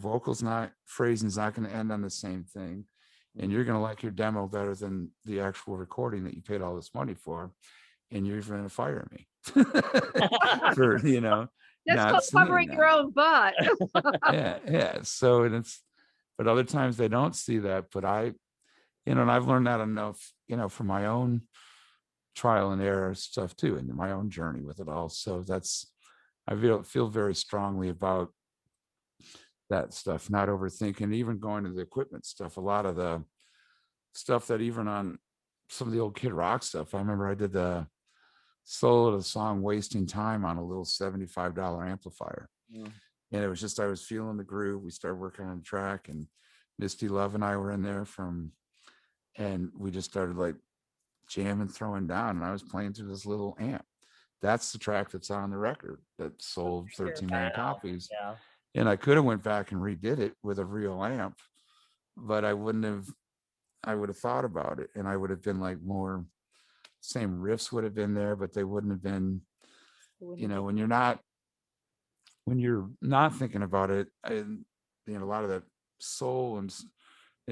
phrasing's not going to end on the same thing. And you're going to like your demo better than the actual recording that you paid all this money for. And you're going to fire me for, that's called covering your own butt. yeah. So, but other times they don't see that, but and I've learned that enough, from my own trial and error stuff too, and my own journey with it all. So I feel very strongly about that stuff, not overthinking, even going to the equipment stuff. A lot of the stuff that even on some of the old Kid Rock stuff, I remember I did the solo of the song Wasting Time on a little $75 amplifier. Yeah. And it was just, I was feeling the groove. We started working on the track, and Misty Love and I were in there and we just started like jamming, throwing down, and I was playing through this little amp. That's the track that's on the record that sold 13 million copies. Yeah. And I could have went back and redid it with a real amp, but I would have thought about it, and I would have been like more, same riffs would have been there, but they wouldn't have been, when you're not thinking about it, and a lot of that soul and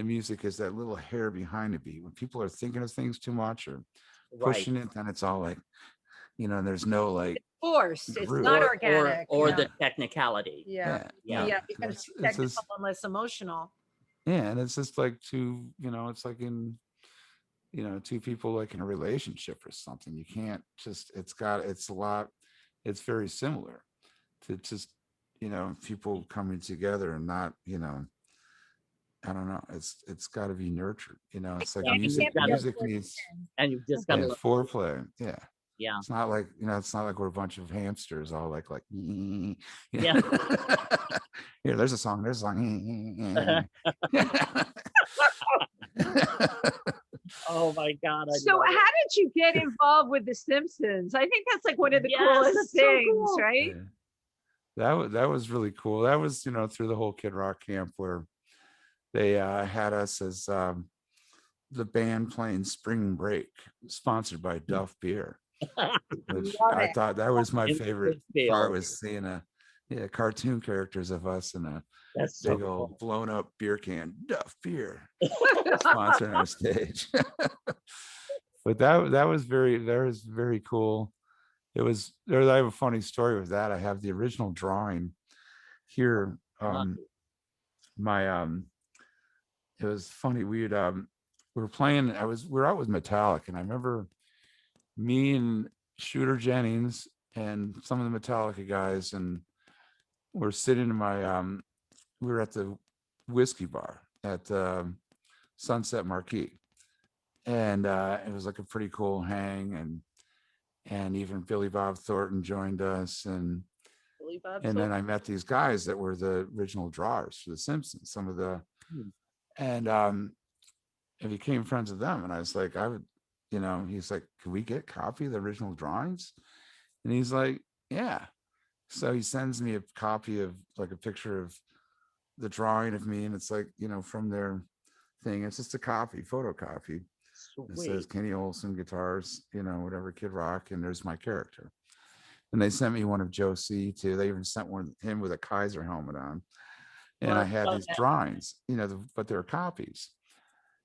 music is that little hair behind the beat. When people are thinking of things too much or pushing it, then it's all like, there's no like forced. It's not organic. Or the technicality. Yeah. Because it's technical and less emotional. Yeah, and it's just like it's like in two people like in a relationship or something. You can't just, it's very similar to just, people coming together and not, I don't know. It's got to be nurtured. It's like music needs, and you've just got to foreplay. Yeah. Yeah. It's not like, it's not like we're a bunch of hamsters all like, yeah. Here, there's a song. Oh my God. So how did you get involved with The Simpsons? I think that's like one of the coolest things, so cool. Right? Yeah. That was really cool. That was, through the whole Kid Rock camp where they had us as the band playing Spring Break, sponsored by Duff Beer. Which I thought that was my favorite part, was seeing cartoon characters of us in a big old blown up beer can, Duff Beer, sponsoring our stage. But that was very cool. I have a funny story with that. I have the original drawing here. It was funny. We were playing. We were out with Metallica, and I remember me and Shooter Jennings and some of the Metallica guys, and we're sitting in my we were at the whiskey bar at Sunset Marquee, and it was like a pretty cool hang, and even Billy Bob Thornton joined us, and And then I met these guys that were the original drawers for The Simpsons, some of the, and I became friends with them. And I was like, I would, he's like, can we get a copy of the original drawings? And he's like, yeah. So he sends me a copy of like a picture of the drawing of me. And it's like, from their thing, it's just a copy, photocopy. It says Kenny Olson guitars, whatever, Kid Rock. And there's my character. And they sent me one of Joe C too. They even sent him with a Kaiser helmet on. And I had these drawings, but they're copies.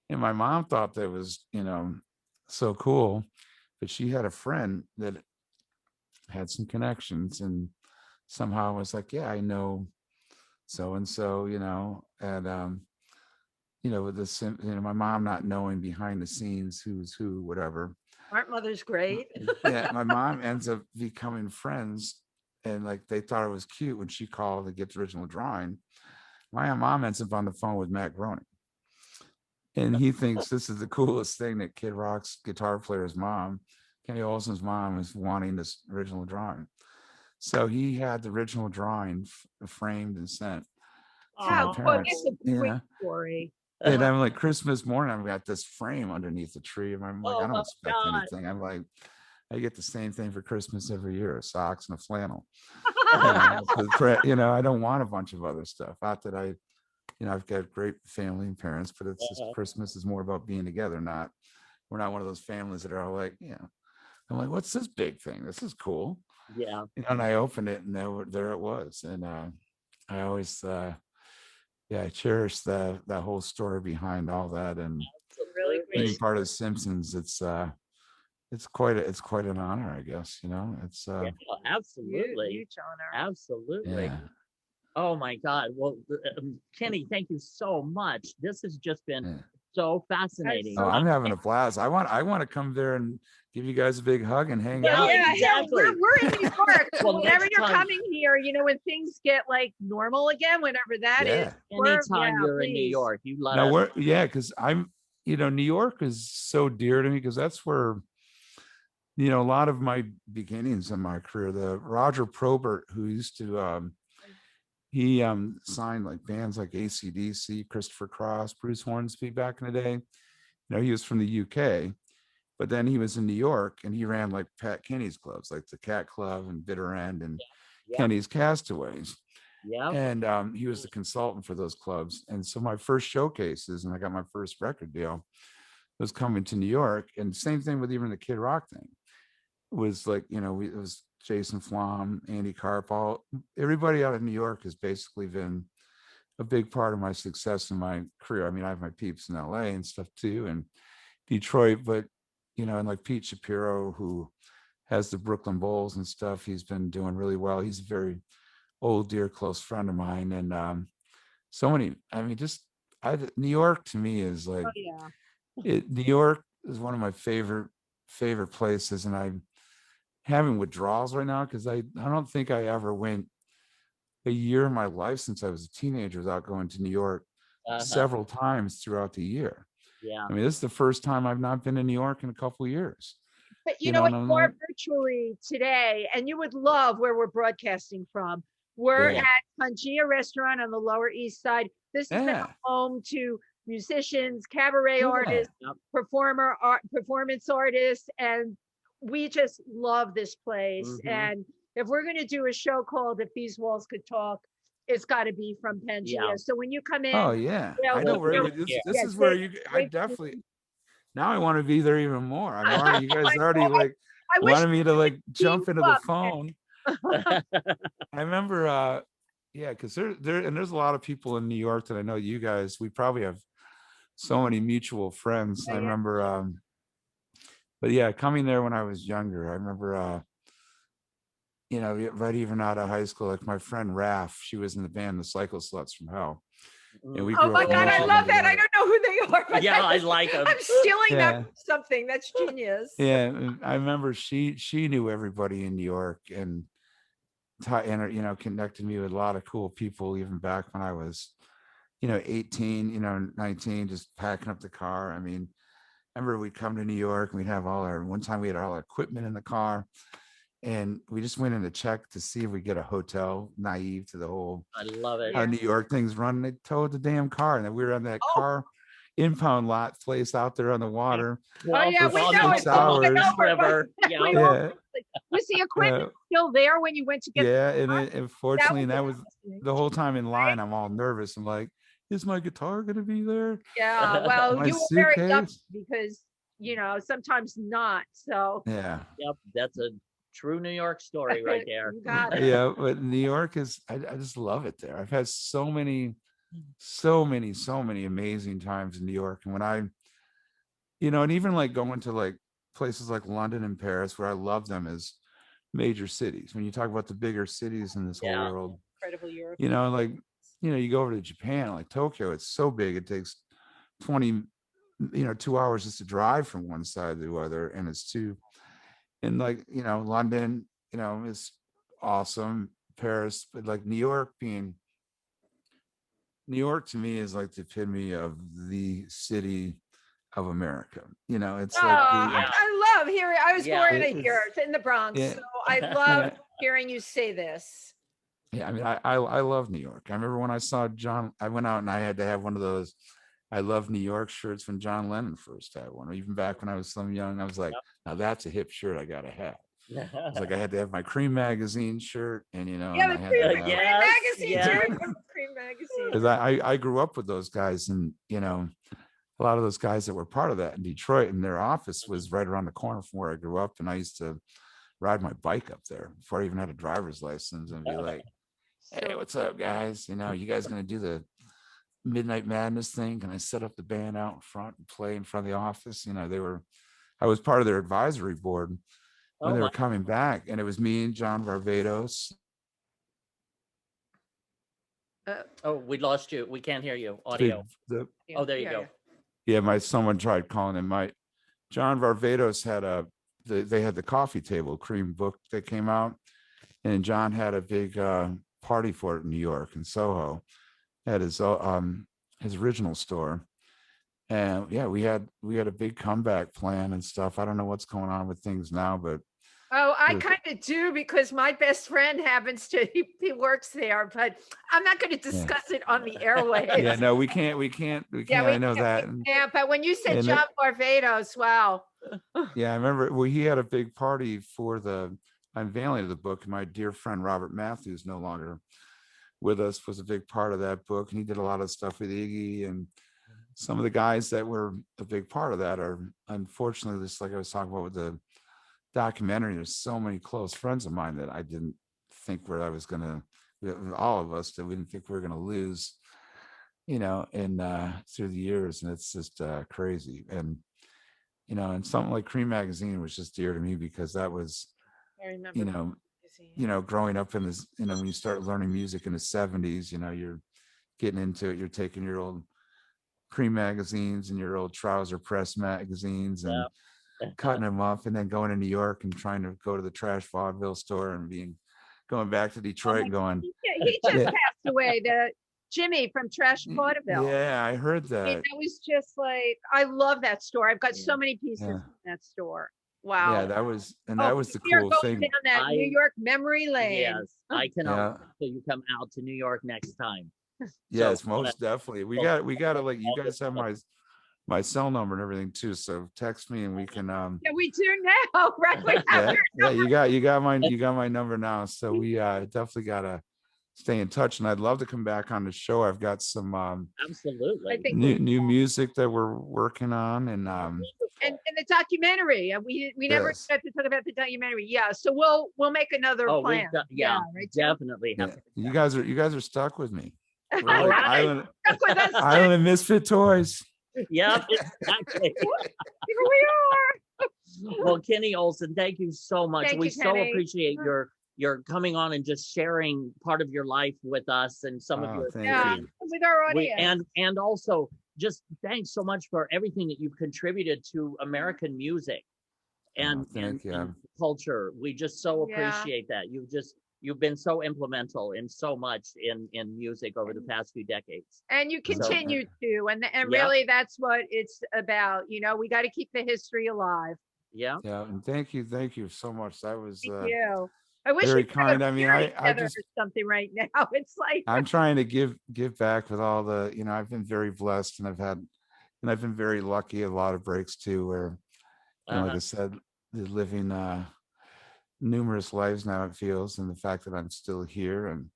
And my mom thought that was, so cool. But she had a friend that had some connections and somehow was like, yeah, I know so-and-so, and, with this, my mom not knowing behind the scenes who's who, whatever. Aren't mothers great? Yeah, my mom ends up becoming friends, and like they thought it was cute when she called to get the original drawing. My mom ends up on the phone with Matt Groening, and he thinks this is the coolest thing, that Kid Rock's guitar player's mom, Kenny Olson's mom, is wanting this original drawing. So he had the original drawing framed and sent to my parents. It's a great story. And I'm like, Christmas morning, I've got this frame underneath the tree. And I'm like, I don't expect anything. I'm like, I get the same thing for Christmas every year, socks and a flannel. I don't want a bunch of other stuff. Not that I've got great family and parents, but it's just Christmas is more about being together. We're not one of those families that are all like, I'm like, what's this big thing? This is cool. Yeah. And I opened it and there it was. And I always, I cherish that whole story behind all that. And really being part of The Simpsons, it's quite an honor, I guess. It's absolutely huge honor. Absolutely. Yeah. Oh my God. Well, Kenny, thank you so much. This has just been so fascinating. Oh, I'm having a blast. I want to come there and give you guys a big hug and hang out. Yeah, exactly. We're in New York. Well, whenever you're time, coming here, when things get like normal again, whenever that is. Anytime you're in New York, you let us. Because I'm, New York is so dear to me, because that's where, a lot of my beginnings in my career. The Roger Probert, who used to, he signed like bands like AC/DC, Christopher Cross, Bruce Hornsby back in the day. He was from the UK. But then he was in New York and he ran like Pat Kenny's clubs, like the Cat Club and Bitter End and Kenny's Castaways. Yeah. And he was the consultant for those clubs. And so my first showcases, and I got my first record deal, was coming to New York. And same thing with even the Kid Rock thing. It was like, it was Jason Flom, Andy Karp, everybody out of New York has basically been a big part of my success in my career. I mean, I have my peeps in LA and stuff too, and Detroit, but and like Pete Shapiro, who has the Brooklyn Bowls and stuff, he's been doing really well. He's a very old, dear, close friend of mine. And so many, New York to me is like, New York is one of my favorite places. And I'm having withdrawals right now because I don't think I ever went a year in my life since I was a teenager without going to New York several times throughout the year. Yeah. I mean, this is the first time I've not been in New York in a couple of years. But more virtually today, and you would love where we're broadcasting from. We're at PANGEA Restaurant on the Lower East Side. This is the home to musicians, cabaret artists, performance artists, and we just love this place. Mm-hmm. And if we're going to do a show called If These Walls Could Talk, it's got to be from PANGEA. Yeah. So when you come in, I know where this is where I definitely. Now I want to be there even more. You guys already like wanted me to like jump into the phone. I remember, because there's a lot of people in New York that I know. You guys, we probably have so many mutual friends. I remember, but coming there when I was younger, I remember. Right even out of high school, like my friend Raph, she was in the band The Cycle Sluts from Hell. And we oh my God, I love that. I don't know who they are. Yeah, I like them. I'm stealing that from something. That's genius. Yeah, and I remember she knew everybody in New York and connected me with a lot of cool people even back when I was, 18, 19, just packing up the car. I mean, I remember we'd come to New York and we'd have one time we had all our equipment in the car. and we just went in to check to see if we get a hotel, naive to the whole I love it. how New York things run. They towed the damn car, and then we were on that Oh. car impound lot place out there on the water. Oh yeah, for we know 6 it. hours. River. Yeah. Yeah. Was the equipment still there when you went to get? Yeah, and unfortunately, that was fascinating. the whole time in line. I'm all nervous. I'm like, is my guitar gonna be there? Yeah, well, My you were very lucky suitcase? because sometimes not. So Yeah. Yep, that's a true New York story right there. you got it. Yeah, but New York is, I just love it there. I've had so many amazing times in New York. And when and even like going to like places like London and Paris, where I love them as major cities. When you talk about the bigger cities in this whole world, Incredible Europe. like, you go over to Japan, like Tokyo, it's so big, it takes 2 hours just to drive from one side to the other. And it's and like, London, is awesome. Paris, but like New York to me is like the epitome of the city of America. It's like I love hearing. I was born here in the Bronx, Yeah. so I love hearing you say this. Yeah, I mean, I love New York. I remember when I saw John, I went out and I had to have one of those I love New York shirts when John Lennon first had one. Even back when I was so young, I was like, now that's a hip shirt I gotta have. It's like I had to have my Cream magazine shirt, and Yeah, and the I had Cream, to have, Cream magazine too. Cream magazine. because I grew up with those guys, and a lot of those guys that were part of that in Detroit, and their office was right around the corner from where I grew up, and I used to ride my bike up there before I even had a driver's license and be like, hey, what's up, guys? You guys gonna do the Midnight Madness thing? Can I set up the band out in front and play in front of the office? I was part of their advisory board when they were coming back, and it was me and John Varvatos. We lost you. We can't hear you. Audio. There you go. Yeah, someone tried calling him. John Varvatos had they had the coffee table Cream book that came out, and John had a big party for it in New York in Soho at his original store. And yeah, we had a big comeback plan and stuff. I don't know what's going on with things now, but I kind of do, because my best friend happens to he works there, but I'm not going to discuss it on the airwaves. Yeah, no, we can't. I know that. Yeah, but when you said John Barbados, wow. Yeah, I remember. Well, he had a big party for the unveiling of the book. My dear friend Robert Matthews, no longer with us, was a big part of that book, and he did a lot of stuff with Iggy, and some of the guys that were a big part of that are unfortunately, just like I was talking about with the documentary, there's so many close friends of mine that I didn't think all of us, that we didn't think we were going to lose, through the years. And it's just crazy. And, and something like Cream magazine was just dear to me, because that was, I remember growing up in this, when you start learning music in the 70s, you're getting into it, you're taking your old Cream magazines and your old Trouser Press magazines and cutting them up, and then going to New York and trying to go to the trash vaudeville store, and going back to Detroit going. He just passed away, the Jimmy from Trash Vaudeville. Yeah, I heard that. That was just like, I love that store. I've got so many pieces in that store. Wow. Yeah, that was the cool thing. Down that New York memory lane. Yes, I cannot wait till you come out to New York next time. Yes, most definitely. We got to, like, you guys have my cell number and everything too, so text me and we can yeah, we do now, right? You got my number now, so we definitely gotta stay in touch, and I'd love to come back on the show. I've got some absolutely new music that we're working on, and the documentary. We never got to talk about the documentary. Yeah, so we'll make another plan. Right, definitely. Yeah. You guys are stuck with me. All right. Island of Misfit Toys. Yeah, exactly. Here we are. Well, Kenny Olson, thank you so much. Thank we you, so Kenny. appreciate your coming on and just sharing part of your life with us and some of your with our audience. And also just thanks so much for everything that you've contributed to American music and culture. We just so appreciate that. You've been so implemental in so much in music over the past few decades. And you continue to, and really that's what it's about. We got to keep the history alive. Yeah. Yeah, and thank you so much. That was Thank you. I wish very we could have kind. I mean, beer I together or just something right now. It's like, I'm trying to give back with all the, I've been very blessed, and I've been very lucky, a lot of breaks too, where, like I said, living numerous lives now, it feels, and the fact that I'm still here and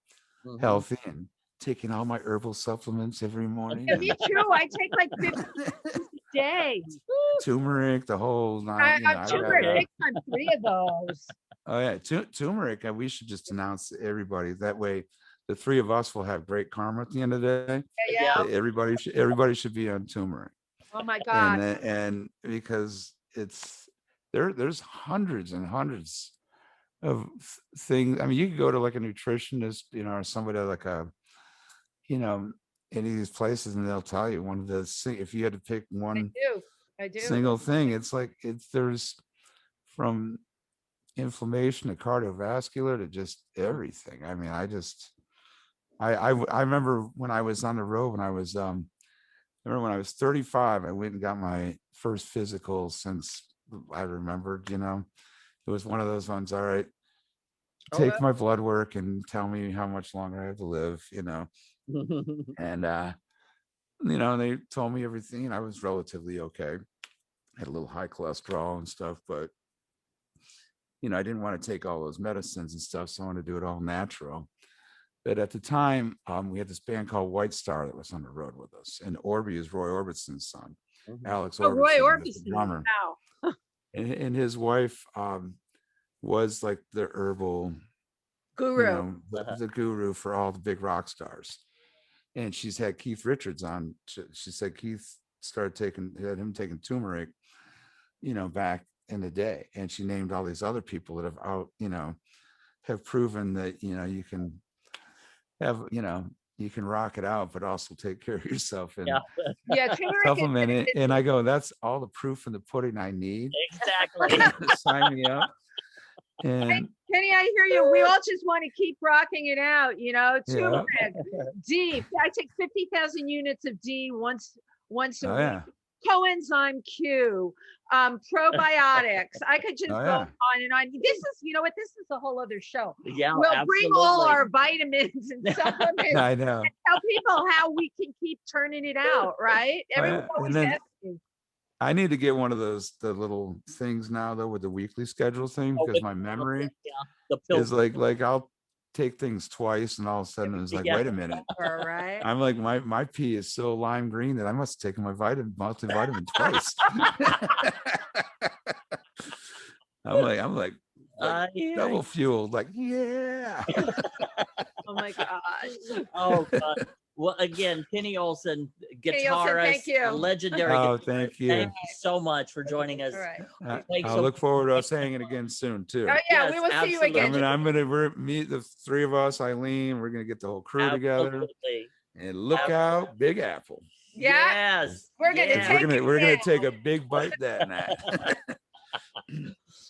healthy and taking all my herbal supplements every morning. yeah, me too. I take like 50 a day. Turmeric, the whole nine, I'm turmeric big time, 3 of those. Oh yeah, turmeric. We should just announce to everybody. That way, the 3 of us will have great karma at the end of the day. Yeah. Everybody should be on turmeric. Oh my God. And because there's hundreds and hundreds of things. I mean, you could go to like a nutritionist, or somebody like any of these places, and they'll tell you one of the if you had to pick one I do. single thing, there's from inflammation to cardiovascular to just everything. I mean, I remember when I was on the road, when I was 35, I went and got my first physical since I remembered. It was one of those ones. All right, take my blood work and tell me how much longer I have to live. And they told me everything, and I was relatively okay. I had a little high cholesterol and stuff, but I didn't want to take all those medicines and stuff, so I wanted to do it all natural. But at the time, we had this band called White Star that was on the road with us, and Orby is Roy Orbison's son, Alex Orbison, Roy the Orbison. drummer. Wow. And his wife was like the herbal Guru. the guru for all the big rock stars. And she's had Keith Richards on. She said Keith had him taking turmeric, back in the day. And she named all these other people that have proven that, you can have, you can rock it out, but also take care of yourself and supplement it. And I go, that's all the proof in the pudding I need. Exactly. Sign me up. And Kenny, I hear you. We all just want to keep rocking it out, turmeric, D. I take 50,000 units of D once a week. Yeah. Coenzyme Q, probiotics. I could just go on and on. This is, this is a whole other show. Yeah, we'll absolutely. bring all our vitamins and supplements. I know. And tell people how we can keep turning it out, right? Everyone's always asking. I need to get one of the little things now, though, with the weekly schedule thing, because my memory is like I'll take things twice, and all of a sudden it's like, wait a minute. All right. I'm like, my pee is so lime green that I must have taken my multivitamin twice. I'm like double fueled, like, yeah. Oh my gosh. Oh God. Well, again, Kenny Olson, guitarist, thank you. legendary. Oh, thank you. Thank you so much for joining us. All right. I look forward to us hanging again soon too. Oh yeah, we will see you again. I'm gonna meet the 3 of us, Eileen. We're gonna get the whole crew together. And look out, Big Apple. Yeah. Yes. We're gonna take a big bite that night.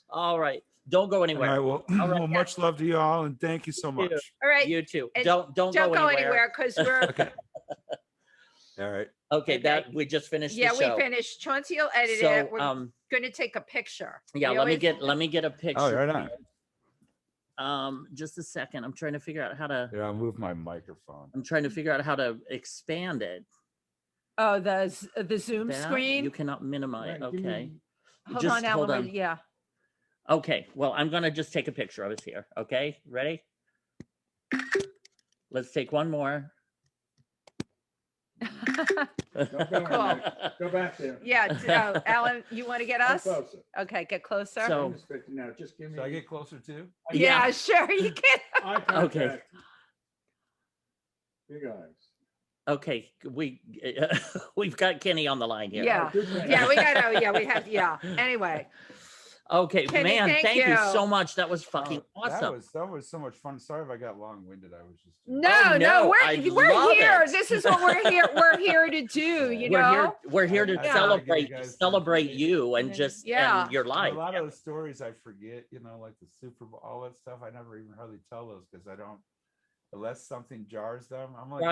All right. Don't go anywhere. All right. Well, much love to you all, and thank you so much. All right. You too. And don't go anywhere because we're okay. All right. Okay, that we just finished. Yeah, the show. we finished. Chauncey will edit it. We're gonna take a picture. Yeah, let me get a picture. Oh, right on. Just a second. I'm trying to figure out how to. Yeah, I'll move my microphone. I'm trying to figure out how to expand it. Oh, the Zoom screen. You cannot minimize. Right, okay. Hold on, Alan. Yeah. Okay. Well, I'm gonna just take a picture of us here. Okay, ready? Let's take one more. Go back there. Yeah, Alan, you want to get us? Closer. Okay, get closer. So, now, just give me. So I get closer too? Yeah, sure, you can. Okay. Big eyes. Okay, we've got Kenny on the line here. Yeah, we have. Anyway. Okay, Kenny, man, thank you so much. That was fucking awesome. That was so much fun. Sorry if I got long-winded. I was just no, we're here. This is what we're here to do, We're here to celebrate you and just and your life. A lot of those stories I forget, like the Super Bowl, all that stuff. I never even hardly tell those because I don't, unless something jars them. I'm like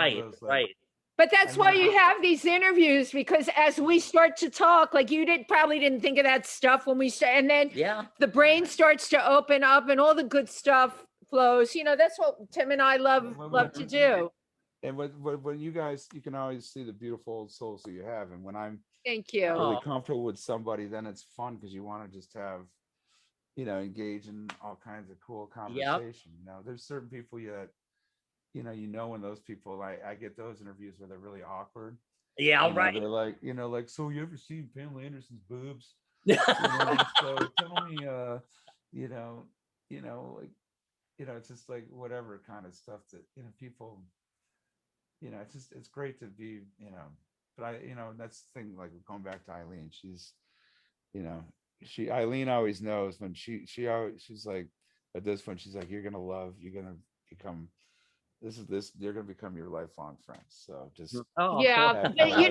right. But that's why you have these interviews, because as we start to talk, like you probably didn't think of that stuff when we started, and then the brain starts to open up and all the good stuff flows. You know, that's what Tim and I love to do. And when you guys, you can always see the beautiful old souls that you have. And when I'm Thank you. really comfortable with somebody, then it's fun because you want to just have, you know, engage in all kinds of cool conversation. You know, there's certain people that, you know, when those people, I get those interviews where they're really awkward. Yeah, right. They're like, you know, like, so you ever seen Pamela Anderson's boobs? You know, so tell me, you know, like, you know, it's just like whatever kind of stuff that, you know, people, you know, it's great to be, you know, but you know, that's the thing, like going back to Eileen, she's, you know, Eileen always knows when she's like, at this point, she's like, you're going to become, they're going to become your lifelong friends. So just, you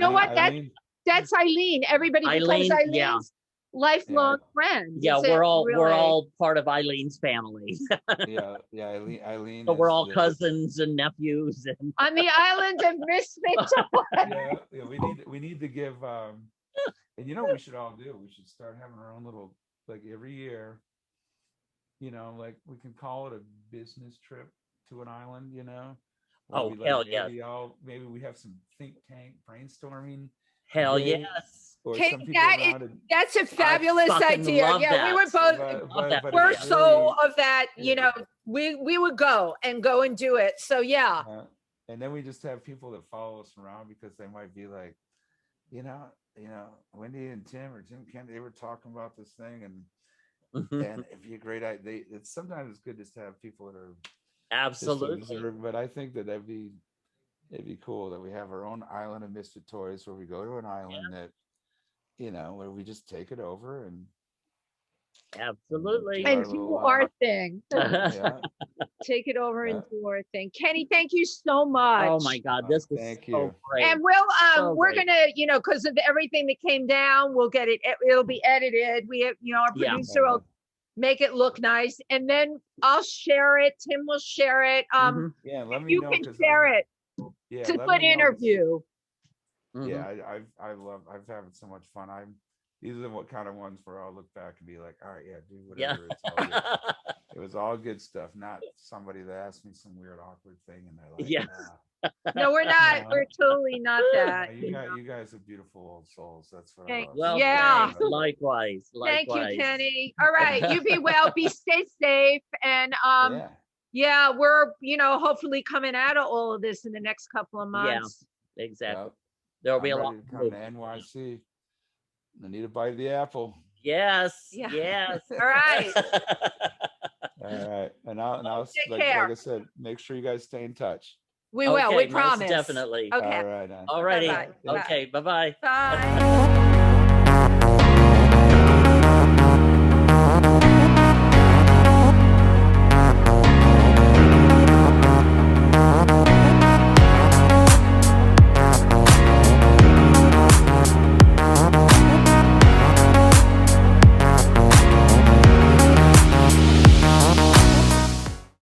know what, that's Eileen. Everybody becomes Eileen's lifelong friends. Yeah, we're all part of Eileen's family. Eileen. So we're all cousins and nephews and on the island of misfit toys. We need to give and you know what we should all do? We should start having our own little, like every year, you know, like we can call it a business trip to an island, you know. Hell yes. Maybe we have some think tank brainstorming. Hell yes. That's a fabulous idea. Yeah, we were both we're so of that, you know, we would go and do it. So yeah. And then we just have people that follow us around because they might be like, you know, Wendy and Tim or Tim Kent, they were talking about this thing, and it'd be a great idea. It's sometimes good just to have people that are absolutely. But I think that it'd be cool that we have our own island of misfit toys, where we go to an island that, you know, where we just take it over and absolutely and do our thing. Take it over and do our thing. Kenny, thank you so much. Oh my God, this was so great. And we're gonna, you know, because of everything that came down, we'll get it. It'll be edited. We have, you know, our producer will make it look nice, and then I'll share it. Tim will share it. Let me know. You can share it. It's a good interview. Yeah, I've had so much fun. These are the kind of ones where I'll look back and be like, all right, do whatever. It's all good. It was all good stuff, not somebody that asked me some weird awkward thing and they're like, no, we're not. We're totally not that. You guys are beautiful old souls. That's what I love. Well, likewise. Thank you, Kenny. All right, you be well. Stay safe, and we're, you know, hopefully coming out of all of this in the next couple of months. Yeah, exactly. There'll be a lot. Come to NYC. I need a bite of the apple. Yes. Yes. All right. All right. And I'll like I said, make sure you guys stay in touch. We will. We promise. Definitely. Okay. All right. All righty. Okay. Bye-bye. Bye.